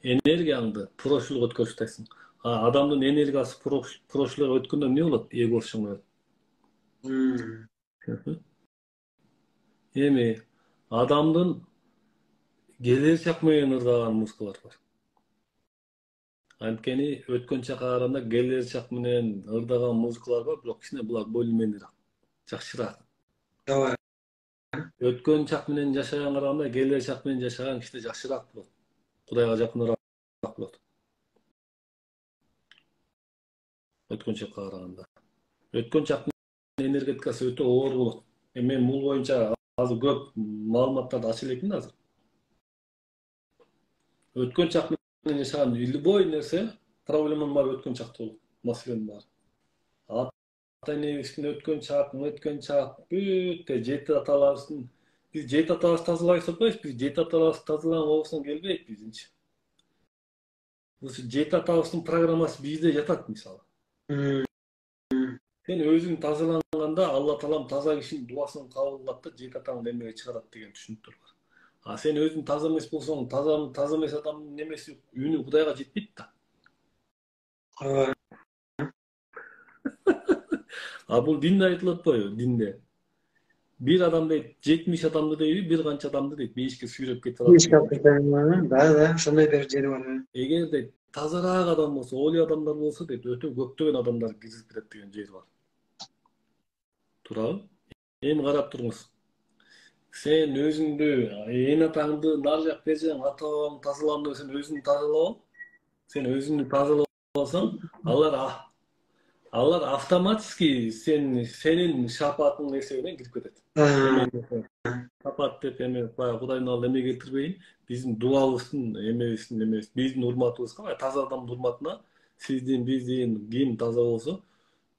Энергияңды прошлыйга өткөрүп тастайсың. Адамдын энергиясы прошлыйга өткөндө эмне болот? Эго чыңалат. Эми адамдын келечек менен ырдаган музыкалар бар. Анткени өткөн чакка караганда келечек менен ырдаган музыкалар бар, бирок кичине булар бөлүнмелирээк, жакшыраак. Ооба. Өткөн чак менен жашаганга караганда келечек менен жашаган кичине жакшыраак болот. Кудайга жакыныраак болот. Өткөн чакка караганда. Өткөн чактын энергетикасы өтө оор болот. Мен бул боюнча азыр көп маалыматтарды ача элекмин азыр. Өткөн чак менен жашаган любой нерсе проблеманын баары өткөн чакта болот. Маселенин баары. Ата энебиздин өткөн чак бүт жети аталарыбыздын биз жети аталарыбызды тазалайбыз деп атпайбыз, биз жети аталарыбыз тазалаган образдан келбейт биздинчи. Ушул жети атабыздын программасы бизде жатат мисалы. Сен өзүң тазаланганда Алла Таалам таза кишинин дуасын кабыл кылат да жети атаңды эмеге чыгарат деген түшүнүктөр бар. А сен өзүң таза эмес болсоң, таза эмес адамдын немеси үнү Кудайга жетпейт да. А бул динде айтылат атпайбы? Динде. Bir adam deyip 70 adamdı değil, bir kanç adamdı deyip bir işki sürüp getirip. Беш капитан, да, ошондой бир жери бар. Эгер де тазараак адам болсо, олий адамдар болсо дейт, өтө көптөгөн адамдар кирип кирет деген жер бар. Туурабы? Эми карап туруңуз. Сен өзүңдү, эн атаңды, нар жак бер жак ата бабаңды тазалам деп сен өзүңдү тазалап, сен өзүңдү тазалап алсаң, алар автоматически сенин шапатыңдын эсебинен кирип кетет. Шапат деп эме баягы Кудайдын алдына эме келтирбейин, биздин дуабыздын эмебиздин эмес, биздин урматыбызга, таза адамдын урматына биздин ким таза болсо,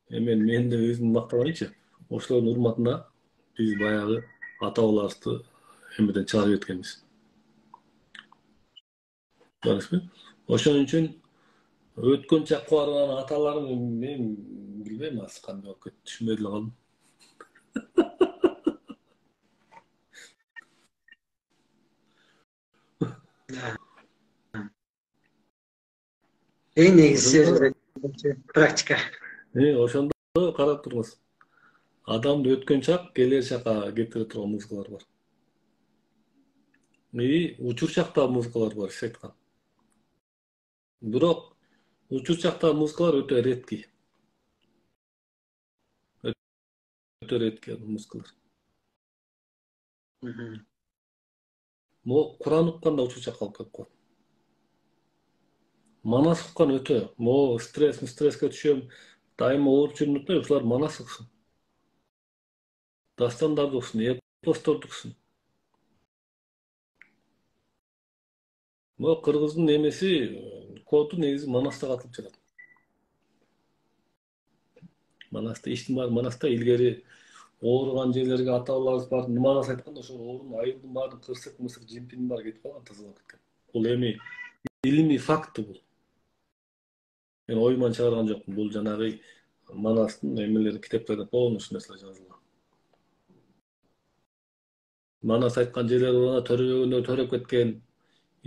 мен да өзүмдү мактабайынчы, ошолордун урматына биз баягы ата бабаларыбызды эмеден чыгарып кеткенбиз. Көрдүңүзбү? Ошон үчүн өткөн чакка барган аталарым мен билбейм азыр кандай болуп кетти, түшүнбөй деле калдым. Эң негизи практика. Ошондо карап туруңуз. Адамды өткөн чак, келер чакка кетире турган музыкалар бар. Учур чакта музыкалар бар, сиз айткан. Бирок учур чакта музыкалар өтө редкий. Өтө редкий музыкалар. Мо Куран укканда учур чакка алып келип коет. Манас уккан өтө. Мо стресске түшөм, дайыма ооруп жүрүм деп, ушулар манас уксын. Дастандарды уксын, эпосторду уксын. Мо кыргыздын эмеси коду негизи Манаста катылып жатат. Манаста иштин баары Манаста илгери ооруган жерлерге ата бабаларыбыз барып намаз айтканда ошол оорунун айылдын баарын кырсык жимпинин баары кетип калган, тазалап кеткен. Бул эми илимий факт бул. Мен оюман чыгарган жокмун. Бул жанагы Манастын эмелери китептерде полностью нерселер жазылган. Манас айткан жерлер төрөбөгөндө төрөп кеткен,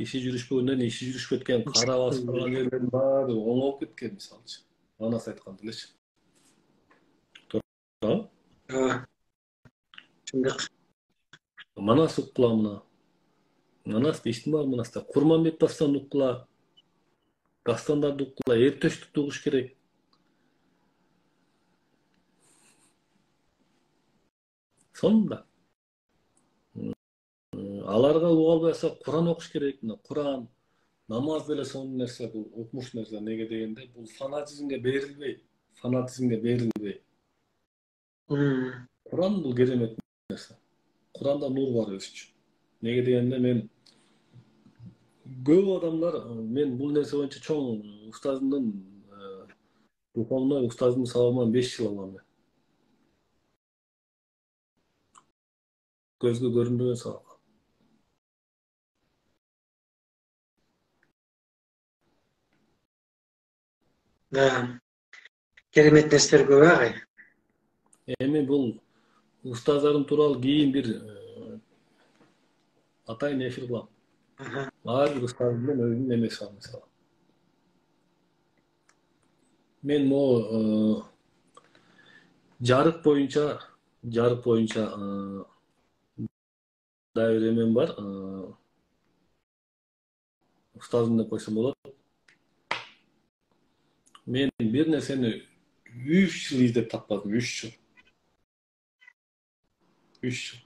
иши жүрүшпөгөндөн иши жүрүшүп кеткен, кара басып калган жерлердин баары оңоп кеткен мисалчы. Манас айтканды элечи. Туура? Манас уккула мына. Манас иштин баары Манаста. Курманбек Дастан уккула, дастандарды уккула, эртөштүктү угуш керек. Сонда аларга уга албай атса Куран окуш керек. Мына Куран, намаз деле сонун нерсе, бул укмуш нерсе. Неге дегенде бул фанатизмге берилбей. Куран бул керемет нерсе. Куранда нур бар өзү үчүн. Неге дегенде мен көп адамдар, мен бул нерсе боюнча чоң устазымдын духовной устазымдын сабагынан 5 жыл алгам мен. Көзгө көрүнбөгөн сабак. Керемет нерселер көп агай. Эми бул устаздарым тууралуу кийин бир атайын эфир кылам. Ар бир устазымдын өзүнүн эмеси бар мисалы. Мен могу жарык боюнча да бир эмем бар. Устазым деп койсом болот. Мен бир нерсени 3 жыл издеп таппадым, 3 жыл. 3 жыл.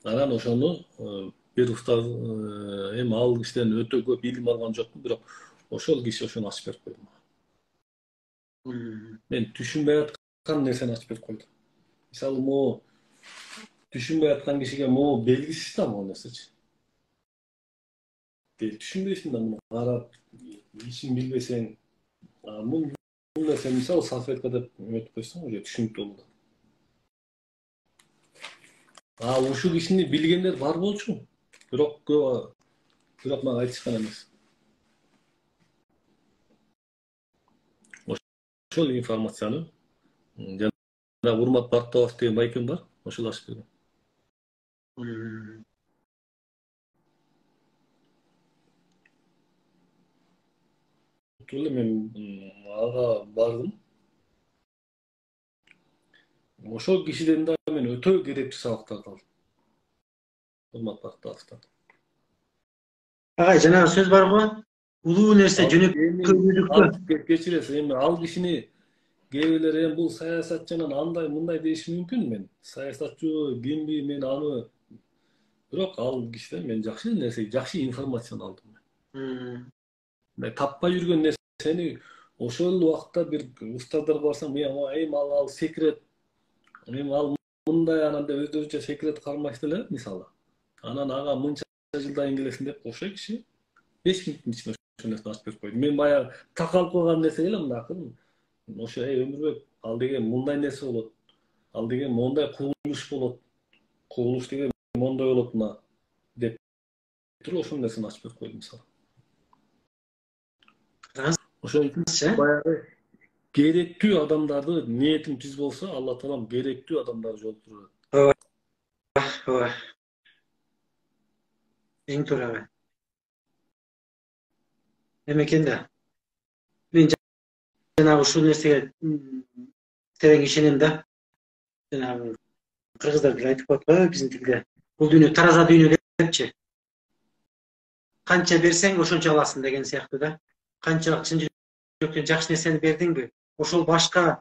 Анан ошону бир устаз эми ал кишиден өтө көп илим алган жокмун, бирок ошол киши ошону ачып берип койду мага. Мен түшүнбөй жаткан нерсени ачып берип койду. Мисалы, могу түшүнбөй аткан кишиге могу белгисиз да могу нерсечи. Түшүнбөйсүң да муну карап, ишин билбесең, бул нерсе мисалы салфетка деп өтүп койсоң, уже түшүнүктүү болду. Ушул кишини билгендер бар болчу. Бирок мага айтышкан эмес. Ошол информацияны жана Урмат Бактыбаев деген байкем бар, ошол ачып берген. Мен ага бардым. Ошол кишиден да мен өтө керектүү сабактарды алдым. Урмат Бактыбаевтан. Агай, жанагы сөз бар го. Улуу нерсе жөнөкөйлүктө. Кечиресиз, эми ал кишини кээ бирлер бул саясатчынан андай мындай дейиш мүмкүн. Мен саясатчы кимби, мен аны бирок ал кишиден мен жакшы нерсе, жакшы информацияны алдым. Мен таппай жүргөн нерсени ошол убакта бир устаздар барсам, эми ал секрет, эми ал мындай анан деп өздөрүнчө секрет кармашты эле, мисалы. Анан ага мынча жылдан келесиң деп ошол киши 5 мүнөттүн ичинде ошол нерсени ачып берип койду. Мен баягы такалып койгон нерсе эле мындай акырын. Ошо Өмүрбек, ал деген мындай нерсе болот. Ал деген мондай кубулуш болот. Кубулуш деген мондай болот мына деп туруп ошол нерсени ачып берип койду мисалы. Ошон үчүн баягы керектүү адамдарды ниетиң түз болсо, Алла таалам керектүү адамдарды жолуктурат. Ооба. Эң туура. Эме да. Мен жанагы ушул нерсеге терең ишенем да. Жанагы кыргыздар деле айтып коет го, биздин тилде. Бул дүйнө тараза дүйнө депчи. Канча берсең, ошончо аласың деген сыяктуу да. Канча чын жүрөктөн жакшы нерсени бердиңби, ошол башка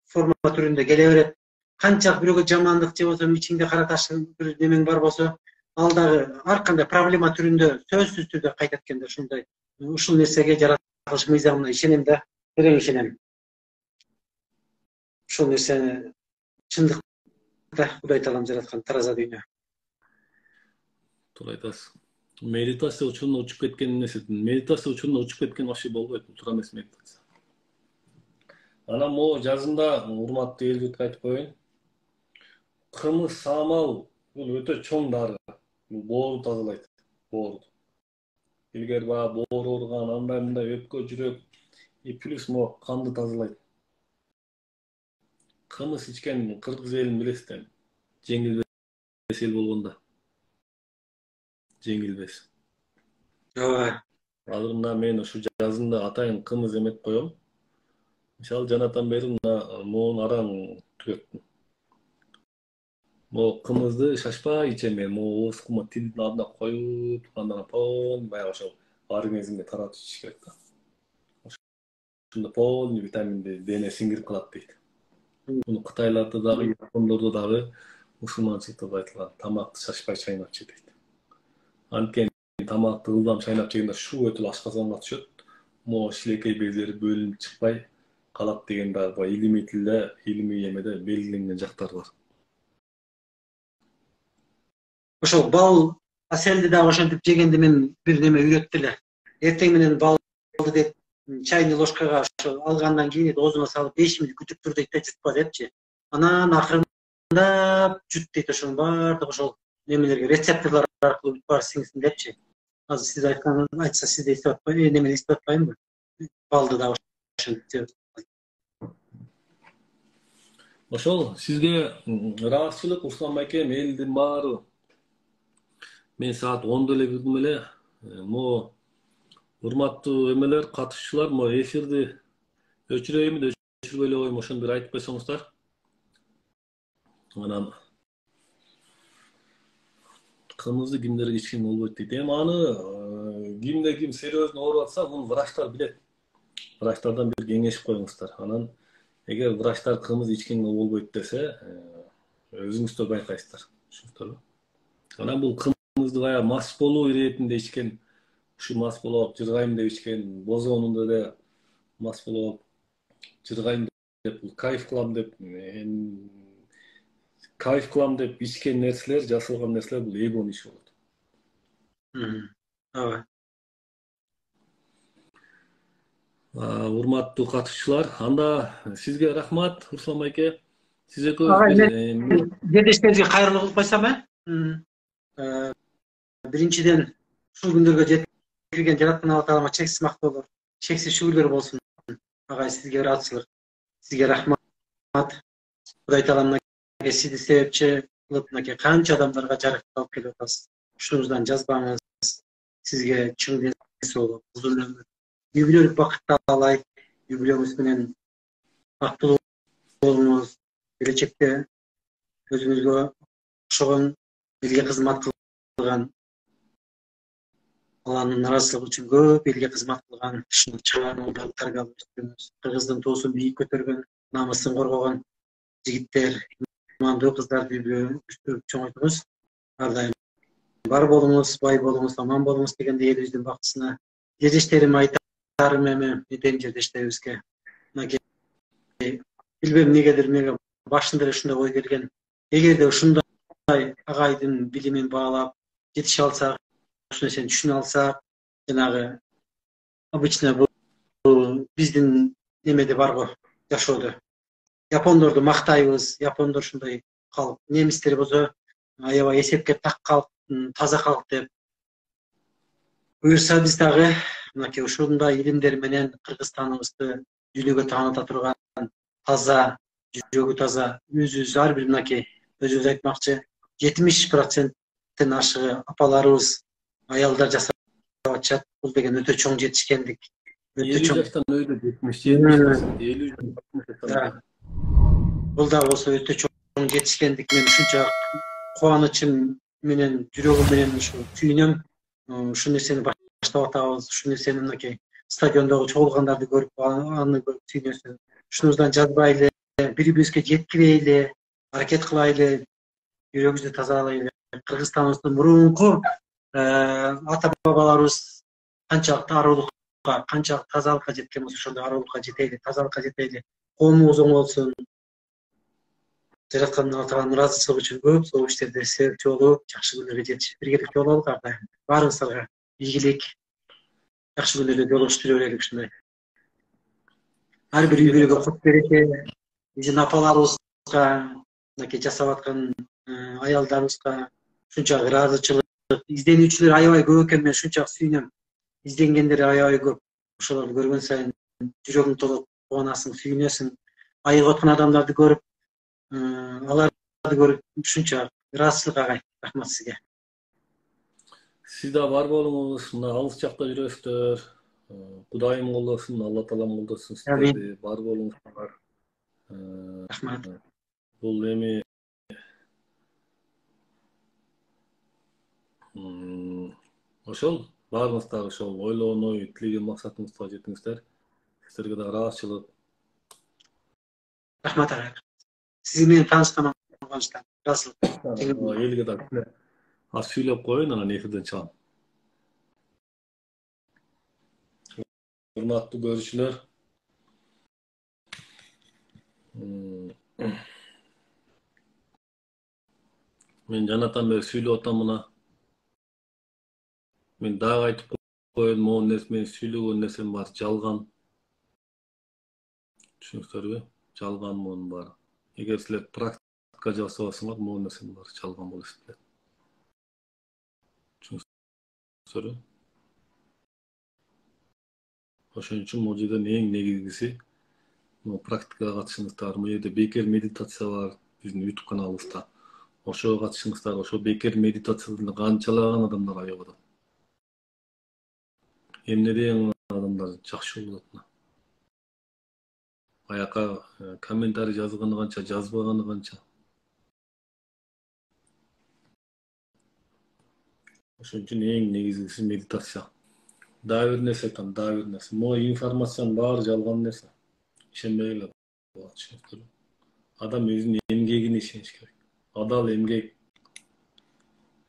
форма түрүндө келе берет. Канча бирөөгө жамандык же болбосо ичиңде кара таш бир немең бар болсо, ал дагы ар кандай проблема түрүндө сөзсүз түрдө кайтат экен да. Ушундай ушул нерсеге жаратылыш мыйзамына ишенем да, терең ишенем. Ушул нерсени чындыкта Кудай таалам жараткан тараза дүйнө. Туура айтасыз. Медитация учуруна учуп кеткен нерсе, медитация учуруна учуп кеткен вообще болбойт, туура эмес медитация. Анан могу жазында урматтуу эл журтка айтып коеюн. Кымыз самал бул өтө чоң дары. Бул боорду тазалайт, боорду. Илгери боор ооруган, андай мындай өпкө, жүрөк, плюс могу канды тазалайт. Кымыз ичкен кыргыз элин билесиздер. Жеңилбес эл болгондо. Жеңилбес. Ооба. Азыр мына мен ушу жазында атайын кымыз эмет коем. Мисалы жанатан бери могун араң түгөттүм. Могу кымызды шашпай ичем мен, могу оозума тилдин алдына коюп, андан полный баягы ошол организмге таратып ичиш керек да. Ошондо полный витаминди дене сиңирип калат дейт. Муну кытайларда дагы, япондордо дагы мусулманчылыкта да айтылган, тамакты шашпай чайнап же дейт. Анткени тамакты ылдам чайнап жегенде шу өтүп ашказанга түшөт. Могу шилекей безleri бөлүнүп чыкпай калат деген дагы илимий тилде, илимий эмеде белгиленген жактар бар. Ошол бал аселди дагы ошентип жегенде мен бир неме үйрөттү эле. Эртең менен балды деп чайный ложкага ошо алгандан кийин оозуна салып 5 минут күтүп тур дейт да, жутпа депчи. Анан акырындап жут дейт, ошонун баардыгы ошол немелерге рецепторлор аркылуу баары сиңсин депчи. Азыр сиз айткан айтса сизде эстеп атпайбы, немени эстеп атпайбы? Балды да ошентип. Ошол сизге ыраазычылык Руслан байкем, элдин баары. Мен саат 10 эле кирдим эле. Могу урматтуу эмелер, катышчылар, могу эфирди өчүрөйүнбү, өчүрбөй эле коеюн, ошону бир айтып койсоңуздар. Анан кымызды кимдерге ичкенге болбойт дейт. Эми аны кимде ким серьезно ооруп атса, муну врачтар билет. Врачтардан бир кеңешип коюңуздар. Анан эгер врачтар кымыз ичкенге болбойт десе, өзүңүз да байкайсыздар. Түшүнүктүрбү? Анан бул кымызды баягы мас болуу иретинде ичкен, ушу мас болуп жыргайм деп ичкен, бозонунда да мас болуп жыргайм кайф кылам деп кайф кылам деп ичкен нерселер, жасалган нерселер бул эгонун иши болот. Ооба. Урматтуу катышуучулар, анда сизге рахмат, Руслан байке. Сиз экөөбүз Ага, бир жерлештерибизге кайрылуу кылып койсам, биринчиден ушул күндөргө жеткирген жараткан Алла Таалама чексиз мактоолор, чексиз шүгүрлөр болсун. Агай, сизге ыраазычылык, сизге рахмат. Кудай Таала мынакей сизди себепчи кылып мынакей канча адамдарга жарык алып келип атасыз. Ушунуздан жазбаңыз. Сизге чың ден соолук, узун өмүр, юбилейлик бакыт таалайт. Юбилейиңиз менен бактылуу болуңуз, келечекте өзүңүзгө окшогон элге кызмат кылган, Алланын наразылыгы үчүн көп элге кызмат кылган, чыгармаларды таргалап өскөнүз, кыргыздын туусун бийик көтөргөн, намысын коргогон жигиттер, имандуу кыздарды өстүрүп чоңойтуңуз. Ар дайым бар болуңуз, бай болуңуз, аман болуңуз дегенде элибиздин бактысына. Жерлештериме айтарым эми метен жерлештерибизге. Мынакей билбейм эмнегедир мага башында эле ушундай ой келген. Эгерде ушундай агайдын билимин баалап жетише алсак, ушул нерсени түшүнө алсак, жанагы обычно бул биздин немеде барго жашоодо. Япондорду мактайбыз, япондор ушундай калк, немистер болсо аябай эсепке так калк, таза калк деп. Буюрса биз дагы мынакей ушундай илимдер менен Кыргызстаныбызды дүйнөгө тааныта турган таза, жүрөгү таза, өзүбүз ар бир мынакей өзүбүз айтмакчы 70%-тен ашыгы апаларыбыз, аялдар жасап атышат. Бул деген өтө чоң жетишкендик. Өтө 50 чоң. жаштан өйдө 70-70%, 50 Бул да болсо өтө чоң жетишкендик. Мен ушунча кубанычым менен, жүрөгүм менен ушу сүйүнөм. Ушул нерсени баштап атабыз. Ушул нерсени мынакей стадиондогу чогулгандарды көрүп, аны көрүп сүйүнөсүң. Ушунуздан жазбайлы, бири-бирибизге жеткирейли, аракет кылайлы, жүрөгүбүздү тазалайлы. Кыргызстаныбыздын мурунку ата бабаларыбыз канчалык аруулукка, канчалык тазалыкка жеткен болсо, ошондой аруулукка жетели, тазалыкка жетели. Коомубуз оңолсун. Жараткан Алла Тааланын ыраазычылыгы үчүн көп зор иштерде себепчи болуп, жакшы күнөргө жетишип, биргеликте бололук ар дайым. Баарыбыздарга ийгилик, жакшы күнөрдө жолугуштура берели ушундай. Ар бир үй-бүлөгө кут береке, биздин апаларыбызга, мынакей жасап аткан аялдарыбызга ушунчалык ыраазычылык, изденүүчүлөр аябай көп экен, мен ушунчалык сүйүнөм. Изденгендер аябай көп. Ошолорду көргөн сайын жүрөгүң толот, кубанасың, сүйүнөсүң. Айыгып аткан адамдарды көрүп, аларды көрүп ушунча ыраазычылык агай. Рахмат сизге. Сиз да бар болуңуз, мына алыс жакта жүрөсүздөр. Кудайым колдосун, Алла Таалам колдосун сиздерди, бар болуңуздар. Рахмат. Бул эми ошол баарыңыз дагы ошол ойлогон ой, тилеген максатыңызга жетиңиздер. Сиздерге да ыраазычылык. Рахмат агай. Сиз менен таанышканыма кубанычтамын. Ыраазычылык. Элге да аз сүйлөп коеюн, анан эфирден чыгам. Урматтуу көрүүчүлөр, мен жанатан бери сүйлөп атам мына. Мен дагы айтып коеюн, могу нерсе мен сүйлөгөн нерсем бар жалган. Түшүнүңүздөрбү? Жалган мунун баары. Эгер силер практика жасабасаңар, могу нерсенин баары жалган болуп эсептелет. Түшүнүңүздөрбү? Ошон үчүн могу жерден эң негизгиси практикага катышыңыздар. Могу жерде бекер медитация бар биздин YouTube каналыбызда. Ошого катышыңыздар. Ошо бекер медитациядан канчалаган адамдар айыгып атат. Эмнеден адамдар жакшы болуп атат. Аяка комментарий жазганы канча, жазбаганы канча. Ошон үчүн эң негизгиси медитация. Дагы бир нерсе айтам, дагы бир нерсе. Могу информациянын баары жалган нерсе. Ишенбегиле. Адам өзүнүн эмгегине ишениш керек. Адал эмгек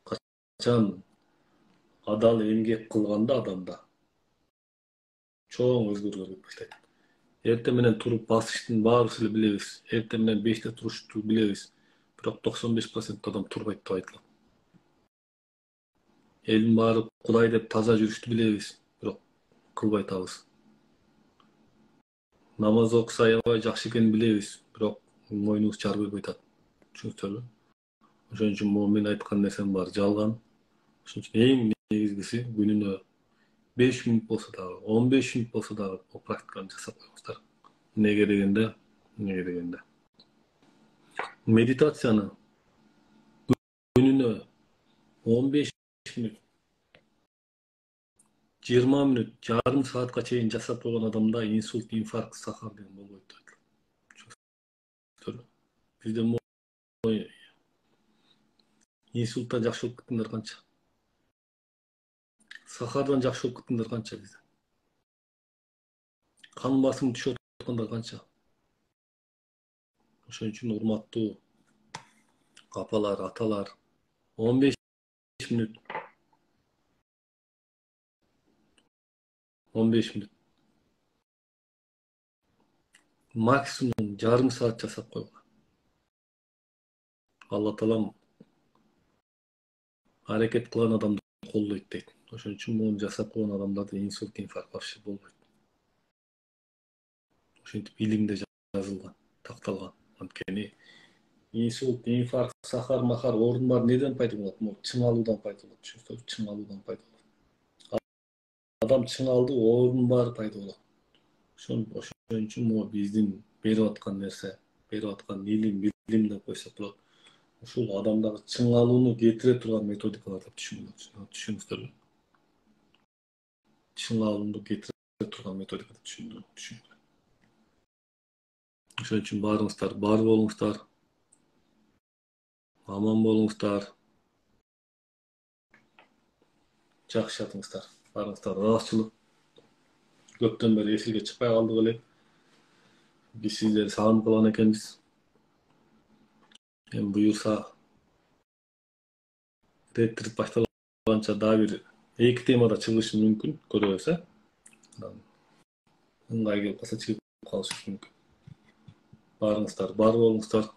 качан адал эмгек кылганда адамда чоң өзгөрүүлөр болуп баштайт. Эртең менен туруп басыштын баарыбыз эле билебиз. Эртең менен 5'te турушту билебиз. Бирок 95% адам турбайт деп айтылат. Элдин баары Кудай деп таза жүрүштү билебиз. Бирок кылбай атабыз. Намаз окуса аябай жакшы экенин билебиз. Бирок мойнубуз чар бербей атат. Түшүнүңүздөрбү? Ошон үчүн мен айткан нерсем бар жалган. Ошон үчүн эң негизгиси күнүнө 5 мүнөт болсо дагы, 15 мүнөт болсо дагы практиканы жасап коюңуздар. Неге дегенде. Медитацияны күнүнө 15 мүнөт, 20 мүнөт, жарым саатка чейин жасап койгон адамда инсульт, инфаркт, сахар деген болбойт деп айтылат. Бизде инсульттан жакшы болуп кеткендер канча? Сахардан жакшы болуп кеткендер канча бизде? Кан басымы түшүп аткандар канча? Ошон үчүн урматтуу апалар, аталар 15 мүнөт. 15 мүнөт. Максимум жарым саат жасап койгула. Алла таалам аракет кылган адамды колдойт дейт. Ошон үчүн муну жасап койгон адамдарда инсульт, инфаркт вообще болбойт. Ошентип илимде жазылган, такталган. Анткени инсульт, инфаркт, сахар, махар, орун бар неден пайда болот? Могу чыңалуудан пайда болот. Түшүнүңүздөрбү? Чыңалуудан пайда болот. Адам чыңалды, орун бар пайда болот. Ошон үчүн могу биздин берип аткан нерсе, берип аткан билим деп койсок болот. Ушул адамдагы чыңалууну кетире турган методикалар деп түшүнүңүздөрбү? Чыңалууну кетире турган методика деп түшүнүңүздөр. Ошон үчүн баарыңыздар бар болуңуздар. Аман болуңуздар. Жакшы жатыңыздар. Баарыңыздар ыраазычылык. Көптөн бери эфирге чыкпай калдык эле. Биз сиздерди сагынып калган экенбиз. Эми буюрса реттирип башталганча дагы бир 2 темада чыгышым мүмкүн, көрөбүз, ыңгай келип калса чыгып калышы мүмкүн. Баарыңыздар бар болуңуздар.